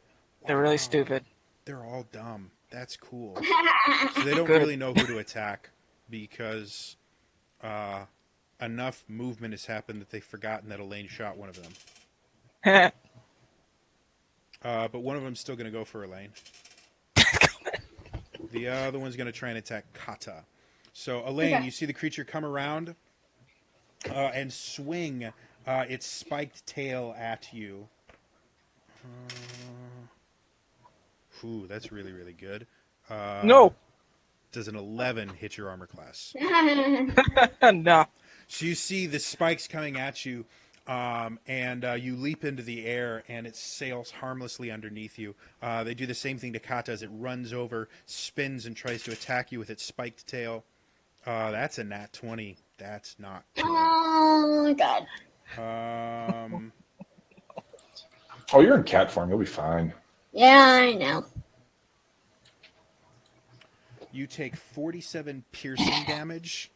They're really stupid. They're all dumb. That's cool. So they don't Good. really know who to attack because enough movement has happened that they've forgotten that Elaine shot one of them. But one of them's still going to go for Elaine. The other one's going to try and attack Kata. So, Elaine, Okay. you see the creature come around and swing its spiked tail at you. Ooh, that's really, really good. No. Does an 11 hit your armor class? No. So you see the spikes coming at you, and you leap into the air, and it sails harmlessly underneath you. They do the same thing to Kata as it runs over, spins, and tries to attack you with its spiked tail. That's a nat 20. That's not good. Oh God. Um, Oh, you're in cat form. You'll be fine. Yeah, I know. you take 47 piercing damage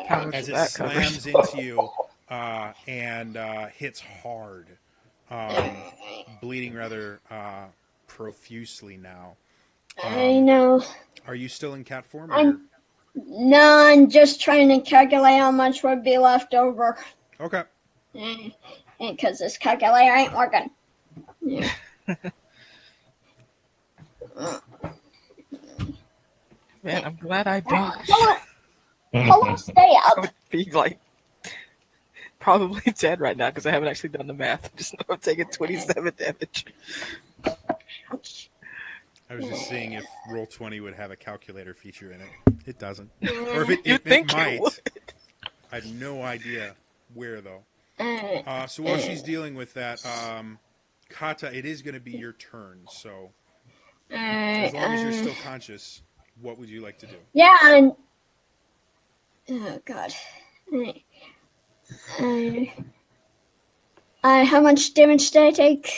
How much as is it that covered? slams into you and hits hard, bleeding rather profusely now. I know. Are you still in cat form? Or I'm no, I'm just trying to calculate how much would be left over. okay. Because this calculator ain't working. Yeah. Man, I'm glad I dodged. Hold on, stay I up. would be like probably dead right now because I haven't actually done the math. I just know I'm taking 27 damage. I was just seeing if Roll20 would have a calculator feature in it. It doesn't. Or if it, You'd it think might. it would. I have no idea where, though. So while she's dealing with that, Kata, it is going to be your turn. So as long as you're still conscious, what would you like to do? Yeah, and oh God. How much damage did I take?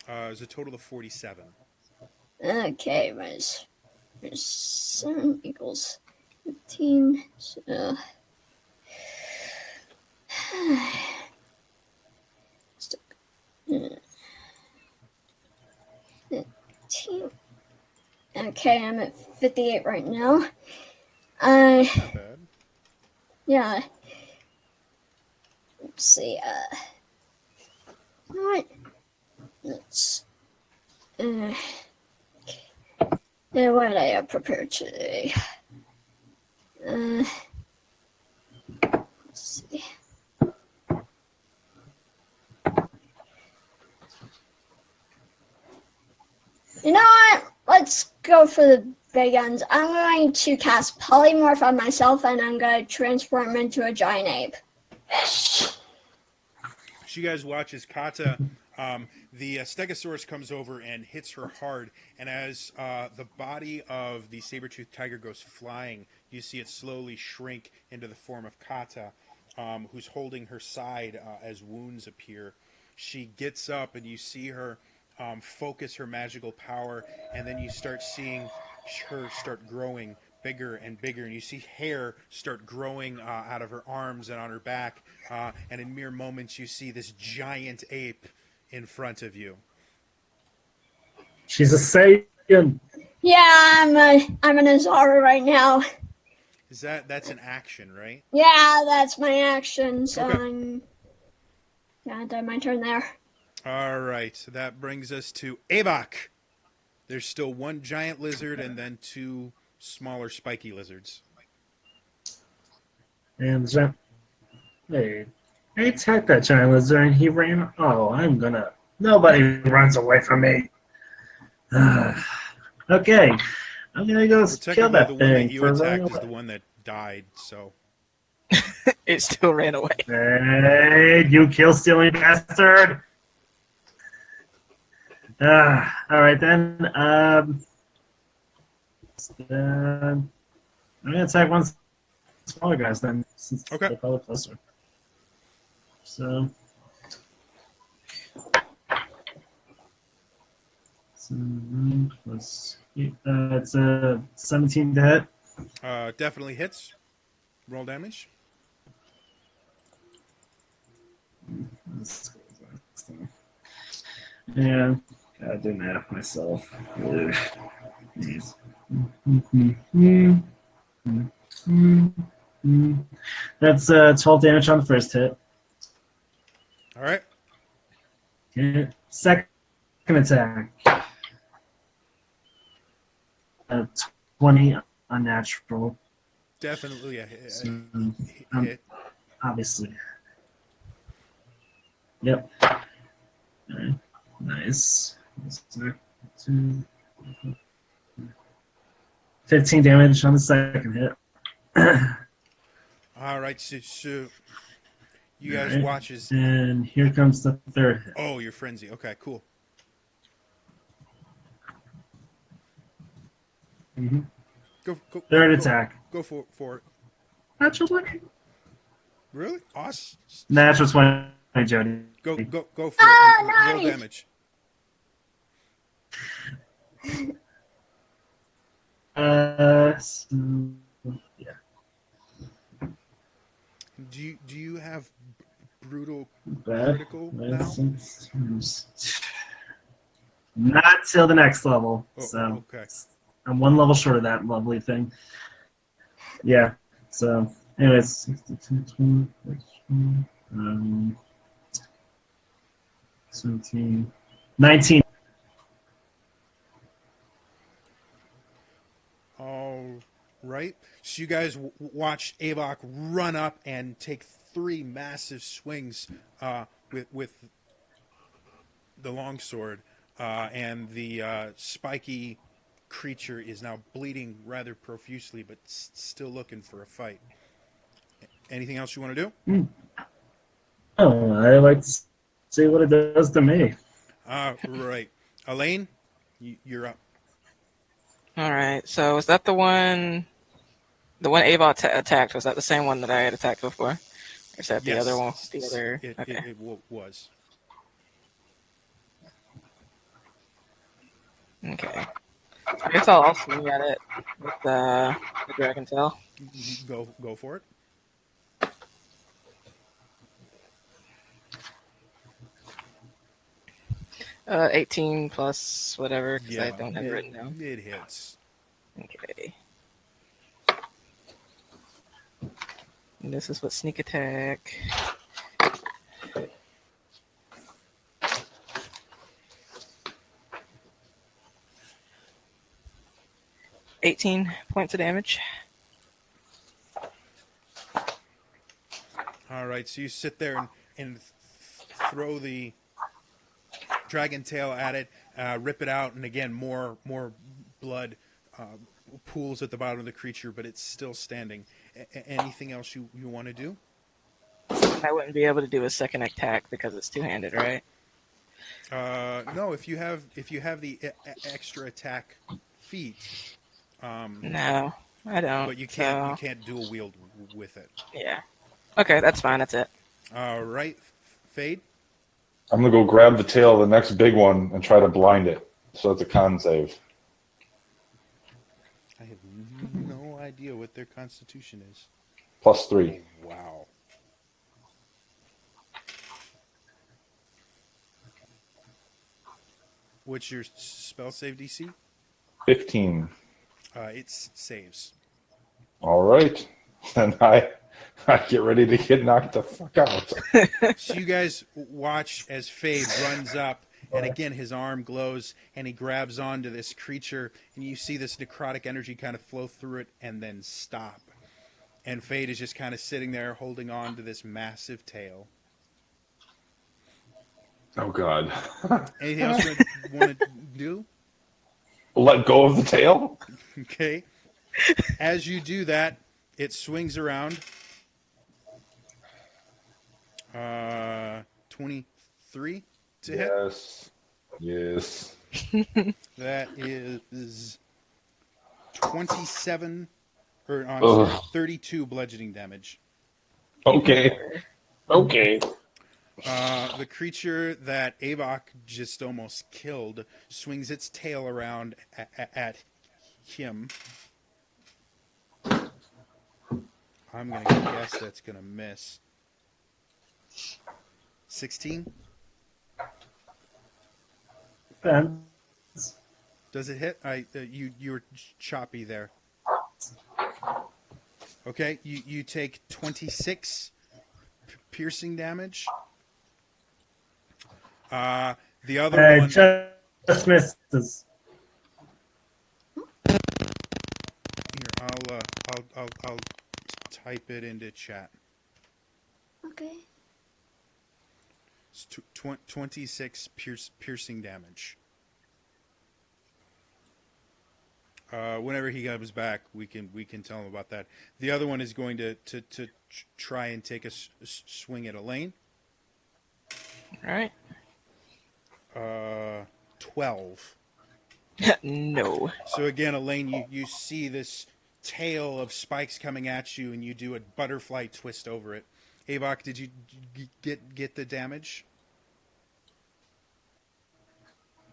There's a total of 47. Okay, minus 7 equals 15. So, 15. Okay, I'm at 58 right now. Not bad. Yeah. Let's see. What? Let's. Yeah, what did I have prepared today? Let's see. You know what? Let's go for the big guns. I'm going to cast Polymorph on myself, and I'm going to transform into a giant ape. So you guys watch as Kata, the Stegosaurus comes over and hits her hard, and as the body of the saber-toothed tiger goes flying, you see it slowly shrink into the form of Kata, who's holding her side as wounds appear. She gets up, and you see her focus her magical power, and then you start seeing her start growing bigger and bigger, and you see hair start growing out of her arms and on her back, and in mere moments you see this giant ape in front of you. She's a Saiyan. Yeah, I'm an Azara right now. That's an action, right? Yeah, that's my action. So Okay. I'm gonna do my turn there. All right, so that brings us to Avok. There's still one giant lizard and then two smaller spiky lizards. And hey, I attacked that giant lizard and he ran. Oh, I'm gonna. Nobody runs away from me. Okay, I'm gonna go Well, kill technically, the that one that thing you for running attacked is away. the one that died, so... It still ran away. Hey, you kill stealing bastard! All right then. I'm gonna attack one smaller guys then, since Okay. they're probably closer. So, 9 plus 8. It's a 17 to hit. Definitely hits. Roll damage. Yeah, gotta do math myself. Ugh. Jeez. That's 12 damage on the first hit. All right. Okay. Second attack. 20 unnatural. Definitely a So, hit. obviously. Yep. Alright. Nice. 2, 15 damage on the second hit. All right, so you guys Alright. watch as. And here comes the third hit. Oh, you're frenzy. Okay, cool. Mhm. Go. Third Go, attack. go for it. Natural 20. Really? Awesome. Natural 20, Jody. Go for it. Roll nice. damage. So, yeah. Do you have brutal Bad. critical now? That's not till the next level. Oh, So okay. I'm one level short of that lovely thing. Yeah. So, anyways, 62, 20, 17, 19. All right. So you guys watch Avok run up and take 3 massive swings with the longsword, and the spiky creature is now bleeding rather profusely, but still looking for a fight. Anything else you want to do? Oh, I like to see what it does to me. Right. Elaine, you're up. All right. So is that the one? The one Ava attacked, was that the same one that I had attacked before? Or is that the other one? The other. Okay. It was. Okay. I guess I'll swing at it with the dragon tail. Go for it. 18 plus whatever, because I don't have it written down. It hits. Okay. And this is what sneak attack. $18 points of damage. All right, so you sit there and throw the dragon tail at it, rip it out, and again more blood pools at the bottom of the creature, but it's still standing. Anything else you want to do? I wouldn't be able to do a second attack because it's two-handed, right? No, if you have the extra attack feat, No, I don't. but you So, can't dual wield with it. yeah. Okay, that's fine. That's it. All right, Fade. I'm gonna go grab the tail of the next big one and try to blind it. So that's a con save. I have no idea what their constitution is. +3. Wow. What's your spell save DC? 15. It saves. All right. Then I get ready to get knocked the fuck out. So you guys watch as Fade runs up, and again his arm glows, and he grabs onto this creature, and you see this necrotic energy kind of flow through it and then stop. And Fade is just kind of sitting there holding on to this massive tail. Oh god. Anything else you want to do? Let go of the tail? Okay. As you do that, it swings around. 23 to hit. Yes. That is 27, or I'm Ugh. sorry, 32 bludgeoning damage. Okay. Okay. The creature that Avok just almost killed swings its tail around at him. I'm going to guess that's going to miss. 16? Does it hit? You were choppy there. Okay, you take 26 piercing damage. The other one just misses. here. I'll type it into chat. Okay. It's 26 piercing damage. Whenever he comes back, we can tell him about that. The other one is going to try and take a swing at Elaine. All right. 12. No. So again, Elaine, you see this tail of spikes coming at you, and you do a butterfly twist over it. Avok, did you get the damage?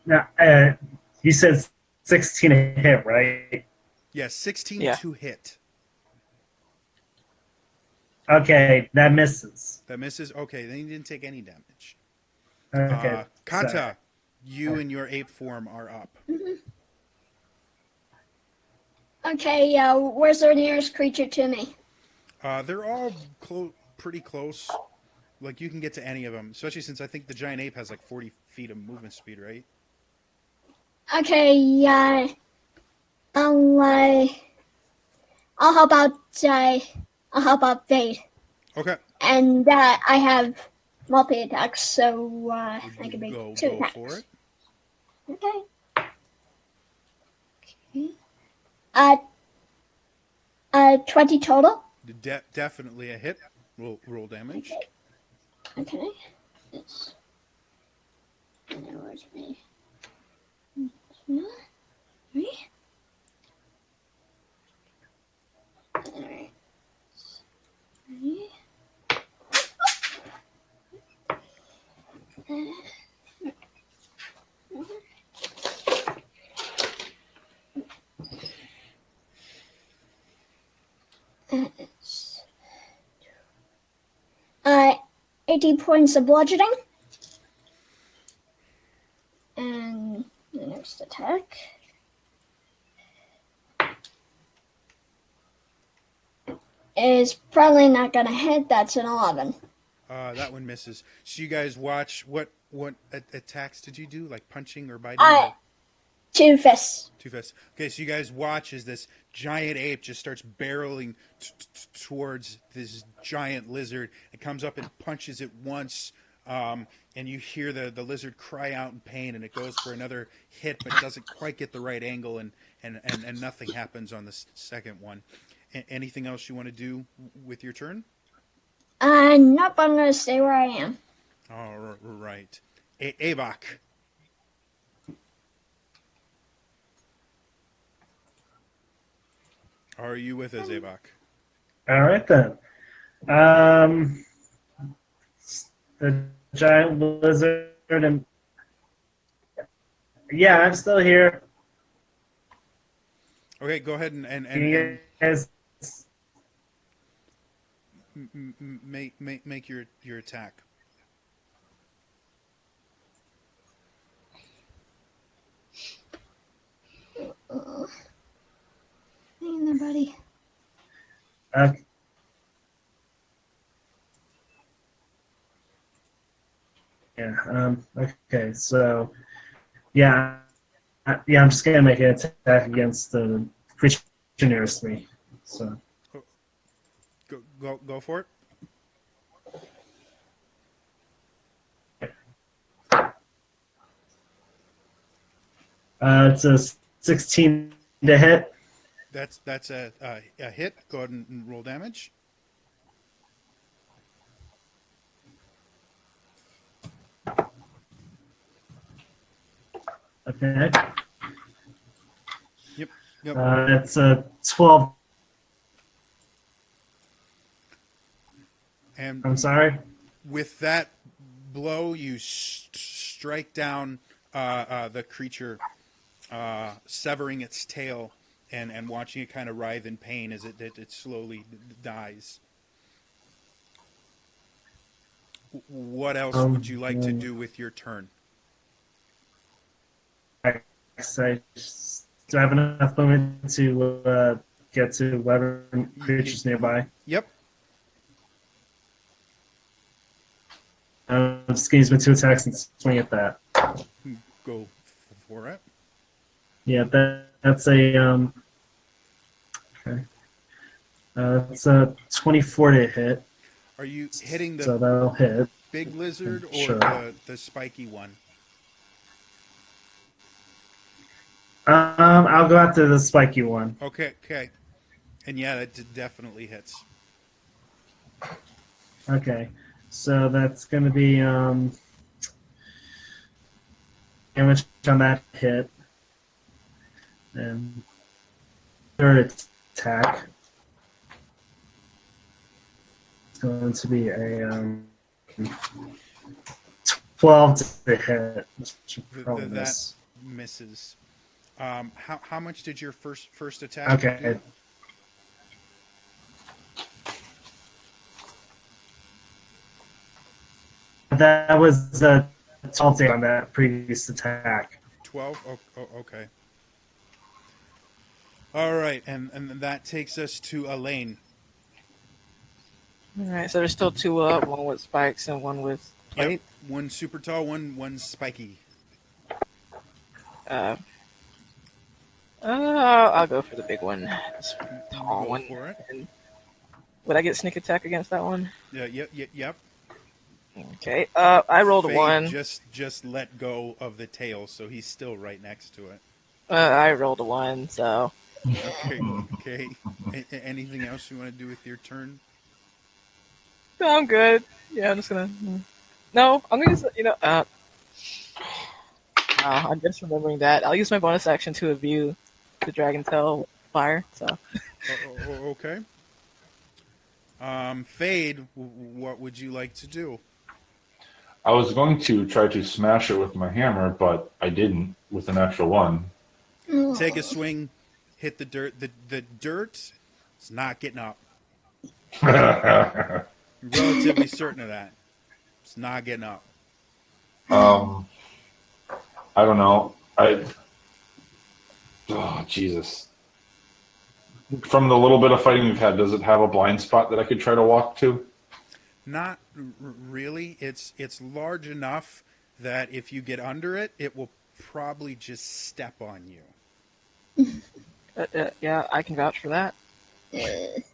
Now, you said 16 a hit, right? Yes, 16 Yeah. to hit. Okay, that misses. That misses. Okay, then you didn't take any damage. Okay. Kanta, sorry. you and your ape form are up. Okay, where's the nearest creature to me? They're all pretty close. Like you can get to any of them, especially since I think the giant ape has like 40 feet of movement speed, right? Okay, I'll help out. I'll help out Fade, Okay, and I have multi attacks, so I can make go 2 go attacks. for it. Okay. Okay. 20 total. Definitely a hit. Roll damage. Okay. It's, where's me? 3. Alright. 3. It's, 18 points of bludgeoning. And the next attack is probably not gonna hit. That's an 11. That one misses. So you guys watch what attacks did you do? Like punching or biting? Uh, Or 2 fists. two fists. Okay, so you guys watch as this giant ape just starts barreling towards this giant lizard. It comes up and punches it once, and you hear the lizard cry out in pain, and it goes for another hit, but doesn't quite get the right angle, and nothing happens on the second one. Anything else you want to do with your turn? Nope, I'm gonna stay where I am. All right. Avok. Are you with us, Avok? All right then. The giant lizard and yeah, I'm still here. Okay, go ahead and Can you guys? make your attack. Hang in there, buddy. Yeah. Okay. So, yeah. I'm just gonna make an attack against the creature nearest me. So. Go for it. It's a 16 to hit. That's a hit. Go ahead and roll damage. Okay. Yep. It's a 12. And I'm sorry. with that blow, you strike down the creature, severing its tail, and watching it kind of writhe in pain as it slowly dies. What else would you like to do with your turn? Do I have enough movement to get to whatever creatures nearby? Yep. Just gonna use my 2 attacks and swing at that. Go for it. Yeah, that's a okay. It's a 24 to hit. Are you hitting So the that'll hit. big lizard or Sure. the spiky one? I'll go after the spiky one. Okay, okay. And yeah, that definitely hits. Okay, so that's going to be damage on that hit, and third attack. It's going to be a 12 to hit. That misses. How much did your first attack Okay. do? That was a 12 on that previous attack. 12? Oh, okay. All right, and that takes us to Elaine. All right, so there's still two up, one with spikes and one with plate. Yep. One super tall, one spiky. I'll go for the big one. This tall Go one. for it. And would I get sneak attack against that one? Yeah, yep. Okay. I rolled a Fade 1. Just let go of the tail, so he's still right next to it. I rolled a 1, so. Okay. Anything else you want to do with your turn? No, I'm good. Yeah, I'm just gonna. No, I'm gonna use. I'm just remembering that. I'll use my bonus action to imbue the dragon tail fire. So. Okay. Fade, what would you like to do? I was going to try to smash it with my hammer, but I didn't with an actual one. Take a swing, hit the dirt. The dirt is not getting up. Relatively certain of that. It's not getting up. I don't know. Oh, Jesus. From the little bit of fighting we've had, does it have a blind spot that I could try to walk to? Not really. It's large enough that if you get under it, it will probably just step on you. Yeah, I can vouch for that. Okay.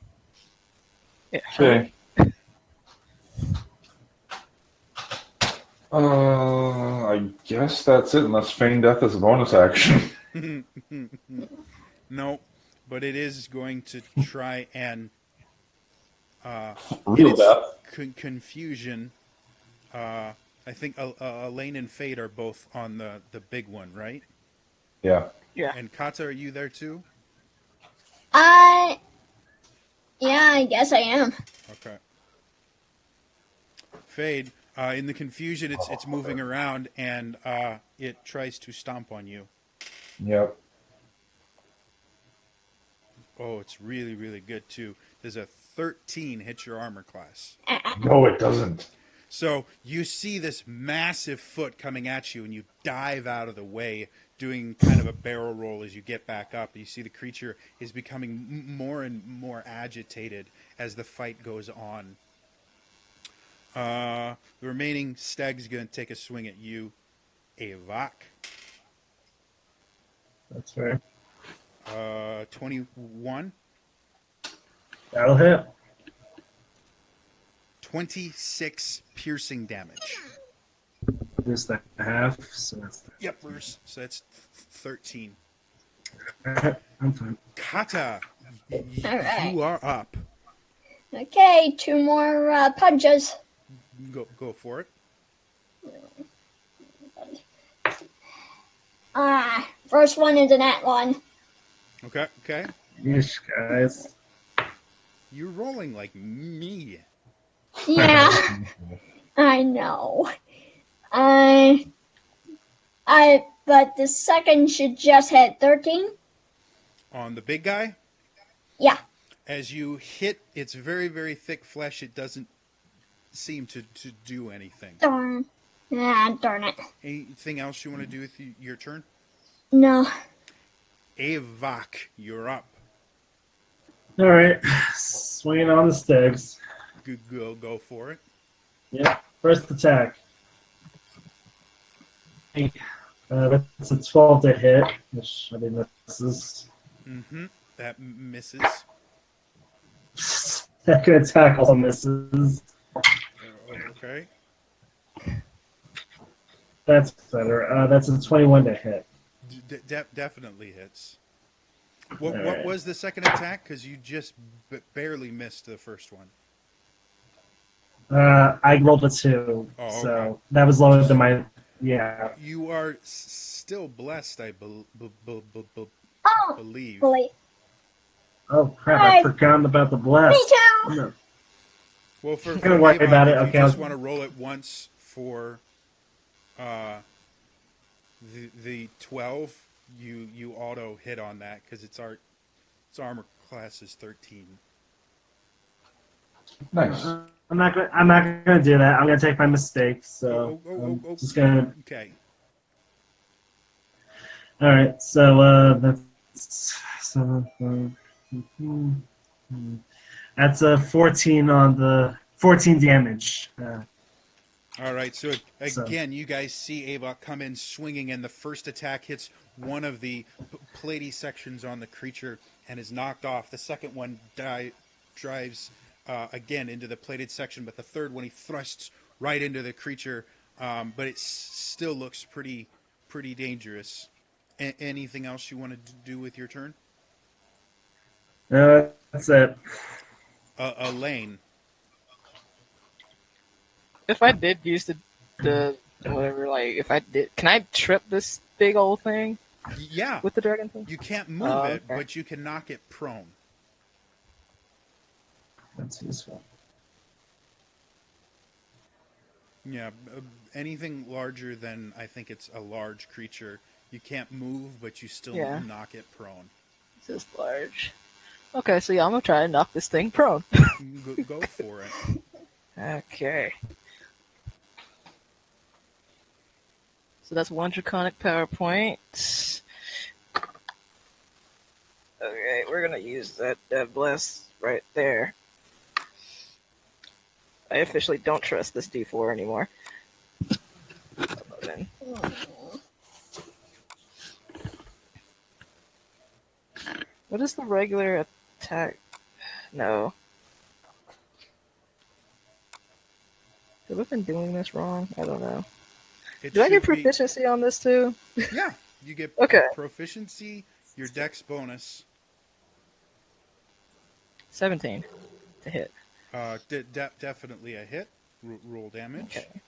I guess that's it, unless feign death is a bonus action. No, but it is going to try and Real death. Confusion. I think Elaine and Fade are both on the big one, right? Yeah. Yeah. And Kata, are you there too? Yeah, I guess I am. Okay. Fade. In the confusion, it's moving around and it tries to stomp on you. Yep. Oh, it's really, really good too. There's a 13 hit your armor class. No, it doesn't. So you see this massive foot coming at you, and you dive out of the way, doing kind of a barrel roll as you get back up. You see the creature is becoming more and more agitated as the fight goes on. The remaining stag's going to take a swing at you, Avak. That's right. 21. That'll hit. 26 piercing damage. Just a half, so that's. Yep, so that's 13. Alright, I'm fine. Kata, Alright. you are up. Okay, 2 more punches. Go for it. First one is an at one. Okay. Yeesh, guys. You're rolling like me. Yeah, I know. But the second should just hit 13. On the big guy, Yeah. as you hit its very, very thick flesh, it doesn't seem to do anything. Darn. Ah, darn it. Anything else you want to do with your turn? No. Avak, you're up. Alright, swinging on the sticks. Go for it. Yeah, first attack. That's a 12 to hit, which I think misses. Mm-hmm. That misses. Second attack also misses. Okay. That's better. That's a 21 to hit. Definitely hits. All What right. was the second attack? Because you just barely missed the first one. I rolled a 2, Oh, okay. so that was lower than my. Yeah. You are still blessed, I Oh, believe. boy. Oh crap! I Hey, forgot about the me bless. I'm too. not Well, gonna for worry Avok, about it. if you Okay. just want to roll it once for uh, the 12, you auto hit on that because its armor class is 13. Nice. I'm not gonna. I'm not gonna do that. I'm gonna take my mistake. So I'm Oh, just gonna. okay. All right. So that's so. That's a 14 on the 14 damage. All right, so So again, you guys see Avok come in swinging, and the first attack hits one of the platy sections on the creature and is knocked off. The second one drives again into the plated section, but the third one he thrusts right into the creature, but it still looks pretty dangerous. Anything else you want to do with your turn? that's it. Elaine. If I did use the whatever, like if I did, can I trip this big old thing Yeah, with the dragon thing? you can't move Oh, it, okay. but you can knock it prone. That's useful. Yeah, anything larger than I think it's a large creature, you can't move, but you still Yeah, knock it prone. this is large. Okay, so yeah, I'm gonna try and knock this thing prone. Go for it. Okay. So that's one draconic power point. Okay, we're gonna use that bless right there. I officially don't trust this D4 anymore. 11. What is the regular attack? No. Have I been doing this wrong? I don't know. It Do I get should be, proficiency on this too? yeah, you get Okay. proficiency, your dex bonus, 17 to hit. definitely a hit, roll damage. Okay.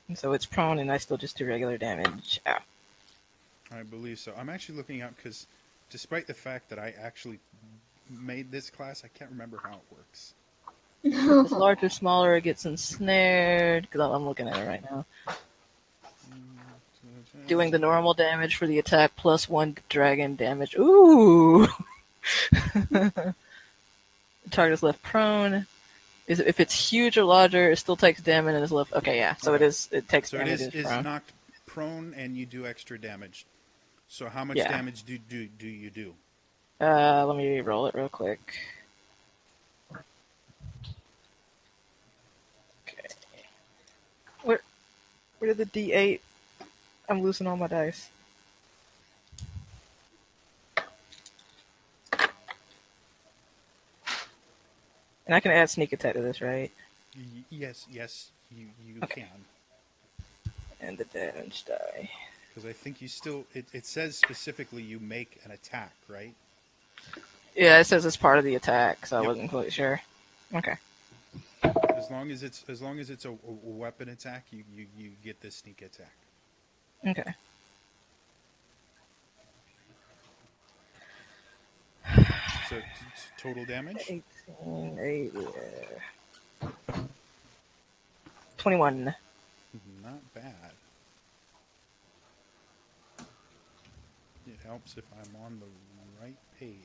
And so it's prone and I still just do regular damage. Ow. I believe so. I'm actually looking up because despite the fact that I actually made this class, I can't remember how it works. If it's larger, smaller, it gets ensnared. Because I'm looking at it right now. Doing the normal damage for the attack plus 1 dragon damage. Ooh! Target's left prone. If it's huge or larger, it still takes damage and is left. Okay, yeah. So Okay. it takes So it damage. is Prone. knocked prone, and you do extra damage. So how much Yeah. damage do you do? Let me roll it real quick. Okay. Where did the D8? I'm losing all my dice. And I can add sneak attack to this, right? Yes, you Okay. can. And the damage die. Because I think you still, it says specifically you make an attack, right? Yeah, it says it's part of the attack, so I Yep. wasn't quite sure. Okay. As long as it's a weapon attack, you get this sneak attack. Okay. So total damage? 18, 8, yeah. 21. Not bad. It helps if I'm on the right page.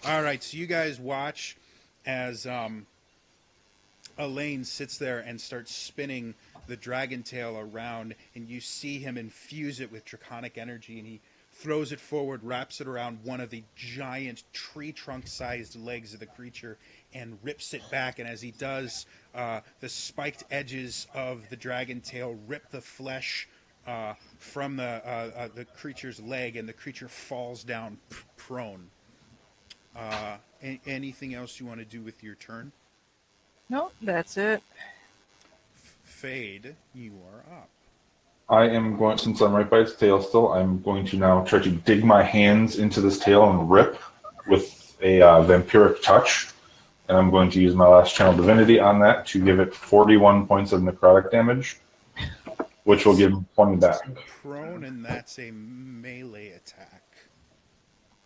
All right, so you guys watch as Elaine sits there and starts spinning the dragon tail around, and you see him infuse it with draconic energy, and he throws it forward, wraps it around one of the giant tree trunk-sized legs of the creature, and rips it back. And as he does, the spiked edges of the dragon tail rip the flesh from the creature's leg, and the creature falls down prone. Anything else you want to do with your turn? No, that's it. Fade, you are up. I am going, since I'm right by its tail still, I'm going to now try to dig my hands into this tail and rip with a vampiric touch. And I'm going to use my last channel divinity on that to give it 41 points of necrotic damage, which will give me 20 back. Prone, and that's a melee attack.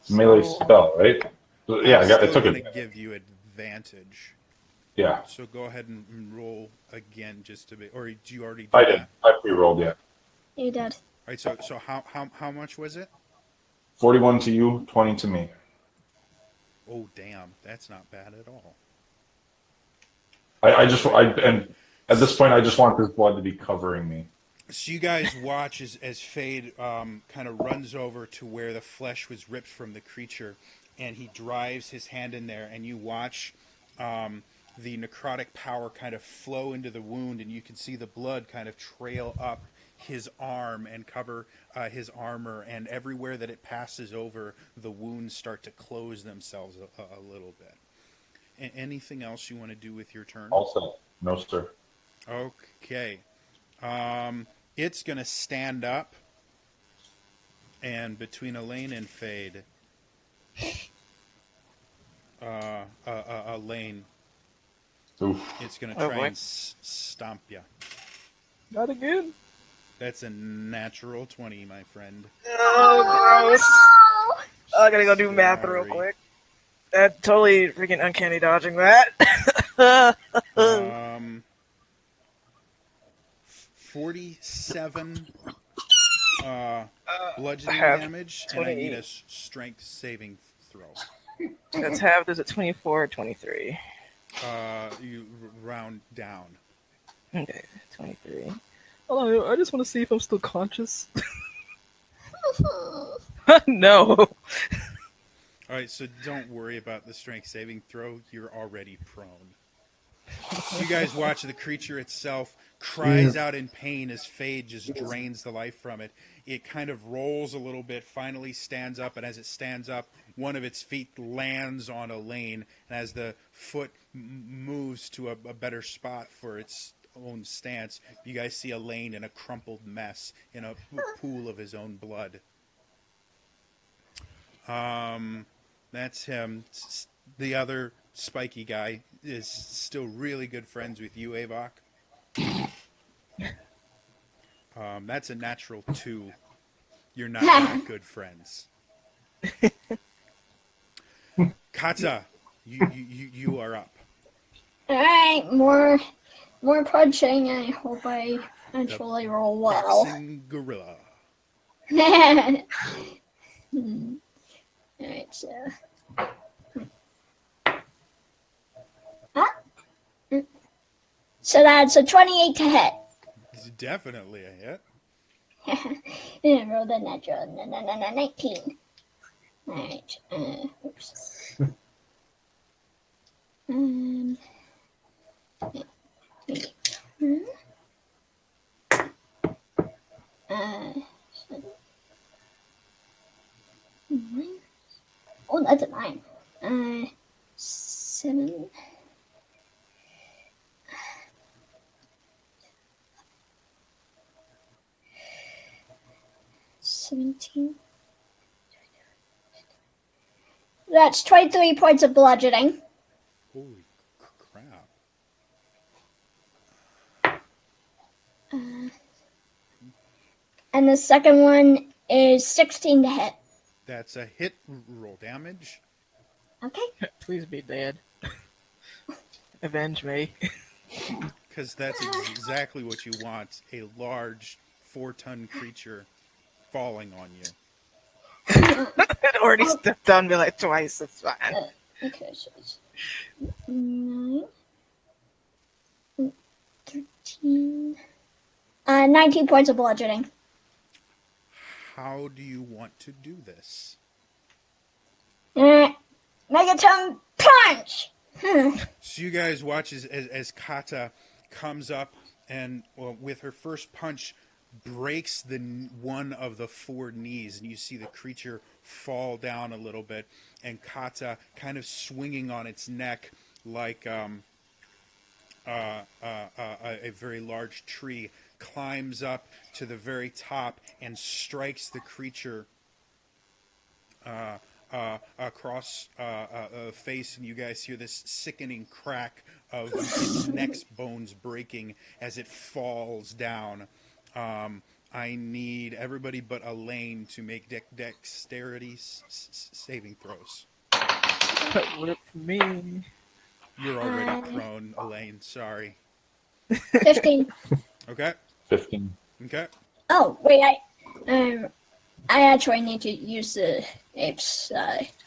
Melee So, spell, right? So, yeah, I'm I still took going to it. give you advantage. Yeah, So go ahead and roll again just to be, or do you already do I did. that? I pre-rolled, yeah. You did. All right, so how much was it? 41 to you, 20 to me. Oh, damn, that's not bad at all. And at this point, I just want this blood to be covering me. So you guys watch as Fade kind of runs over to where the flesh was ripped from the creature, and he drives his hand in there, and you watch the necrotic power kind of flow into the wound, and you can see the blood kind of trail up his arm and cover his armor, and everywhere that it passes over, the wounds start to close themselves a little bit. Anything else you want to do with your turn? Also, no, sir. Okay. It's going to stand up, and between Elaine and Fade, Elaine, Oof. it's going to Oh, try boy. and stomp you. not again. That's a natural 20, my friend. Oh, gross. Oh, Oh, I gotta go do math real Sorry. quick. That totally freaking uncanny dodging that. 47 I bludgeoning have damage, and I need a 28. strength saving throw. That's half. There's a 24, 23. You round down. Okay, 23. Hold on, I just want to see if I'm still conscious. No. All right, so don't worry about the strength saving throw. You're already prone. So you guys watch the creature itself cries out in pain as Fade just drains the life from it. It kind of rolls a little bit, finally stands up, and as it stands up, one of its feet lands on Elaine, and as the foot moves to a better spot for its own stance, you guys see Elaine in a crumpled mess in a pool of his own blood. That's him. The other spiky guy is still really good friends with you, Avok. That's a natural 2. You're not that good friends. Kata, you are up. all right, more punching. I hope I The actually roll well. boxing gorilla. All right, so. So that's a 28 to hit. It's definitely a hit. And roll the natural 19. All right. Oops. Oh, that's a 9. 7. 17. That's 23 points of bludgeoning. Holy crap. And the second one is 16 to hit. That's a hit. Roll damage. Okay. Please be dead. Avenge me. Because that's exactly what you want. A large 4-ton creature falling on you. It already stepped on me like twice. It's fine. Okay, so it's 9, 13, 19 points of bludgeoning. How do you want to do this? Megaton punch! So you guys watch as Kata comes up and with her first punch breaks one of the 4 knees, and you see the creature fall down a little bit, and Kata kind of swinging on its neck like a very large tree, climbs up to the very top and strikes the creature across face, and you guys hear this sickening crack of its neck's bones breaking as it falls down. I need everybody but Elaine to make dexterity saving throws. Rip me. You're already prone, Elaine. Sorry. 15. Okay. 15. Okay. Oh, wait, I actually need to use the ape's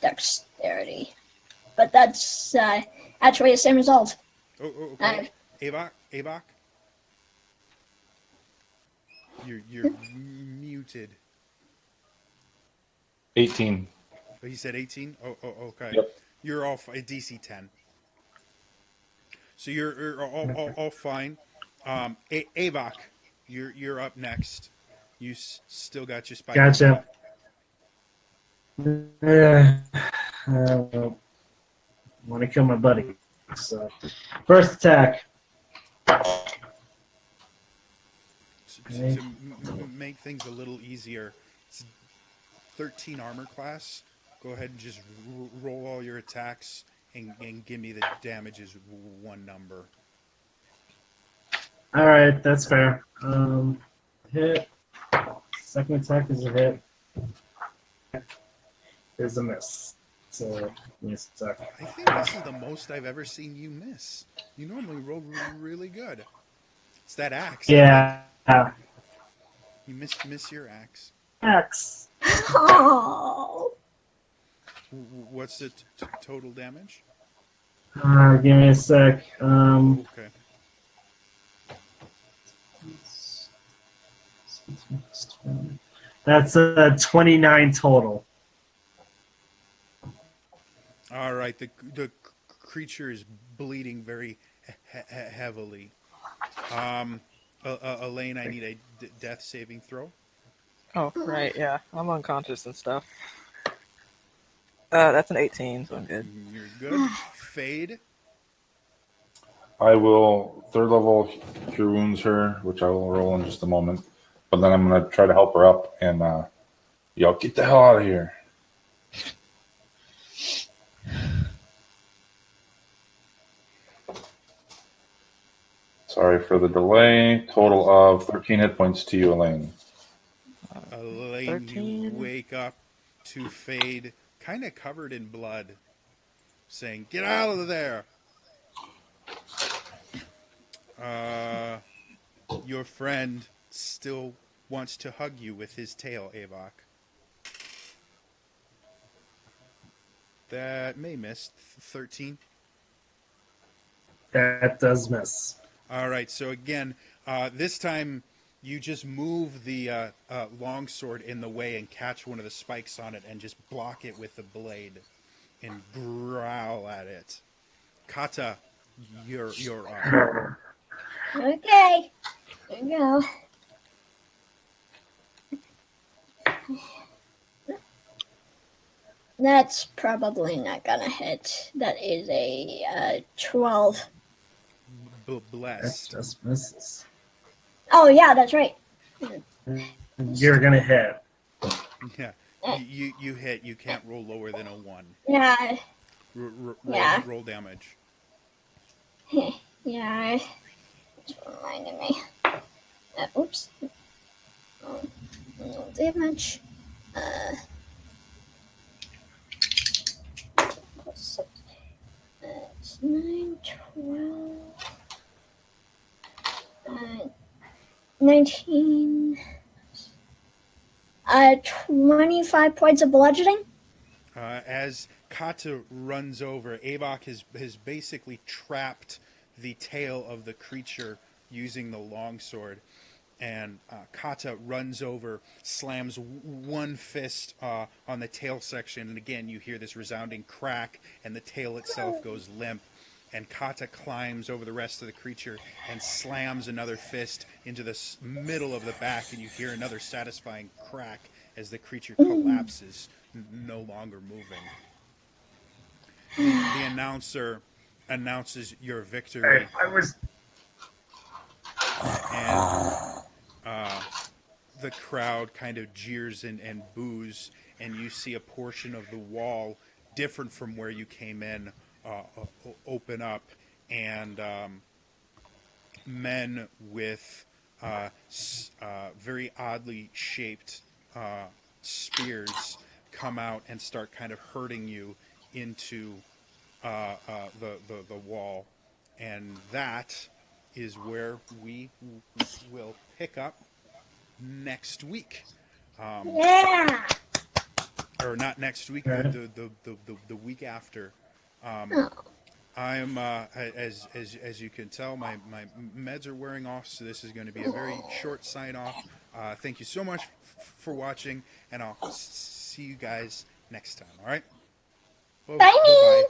dexterity. But that's actually the same result. Oh, okay. Avok. You're muted. 18. Oh, he said 18? Oh, okay. Yep. You're all DC 10. So you're all fine. Avok, you're up next. You still got your spike. Gotcha. Want to kill my buddy. So, first attack. To make things a little easier, it's 13 armor class. Go ahead and just roll all your attacks and give me the damage as one number. All right, that's fair. Hit. Second attack is a hit. Is a miss. So, miss attack. I think this is the most I've ever seen you miss. You normally roll really good. It's that axe. Yeah. You miss your axe. Axe. Oh. What's the total damage? Give me a sec. Okay. That's 29 total. All right. The creature is bleeding very heavily. Elaine, I need a death saving throw. Oh, right, yeah. I'm unconscious and stuff. That's an 18, so I'm good. You're good. Fade. I will third level cure wounds her, which I will roll in just a moment. But then I'm going to try to help her up and y'all get the hell out of here. Sorry for the delay. Total of 13 hit points to you, Elaine. Elaine, 13. you wake up to Fade, kind of covered in blood, saying, "Get out of there!" Your friend still wants to hug you with his tail, Avok. That may miss. 13. That does miss. All right, so again, this time you just move the longsword in the way and catch one of the spikes on it and just block it with the blade and growl at it. Kata, you're up. Okay. There you go. That's probably not gonna hit. That is a 12. That Blessed. just misses. Oh yeah, that's right. You're gonna hit. Yeah, you hit. You can't roll lower than a 1. Yeah, Yeah. Roll damage. yeah. It's reminding me. Oops. No damage. It's 9, 12, 19. 25 points of bludgeoning. As Kata runs over, Avok has basically trapped the tail of the creature using the longsword. And Kata runs over, slams one fist on the tail section, and again you hear this resounding crack, and the tail itself goes limp. And Kata climbs over the rest of the creature and slams another fist into the middle of the back, and you hear another satisfying crack as the creature collapses, no longer moving. The announcer announces your victory. I was. And the crowd kind of jeers and boos, and you see a portion of the wall different from where you came in open up, and men with very oddly shaped spears come out and start kind of herding you into the wall, and that is where we will pick up next week. Yeah. Or not next week, Right. the week after. Oh. I'm as you can tell, my meds are wearing off, so this is going to be a very short sign off. Thank you so much for watching, and I'll see you guys next time. All right. Bye Bye. bye.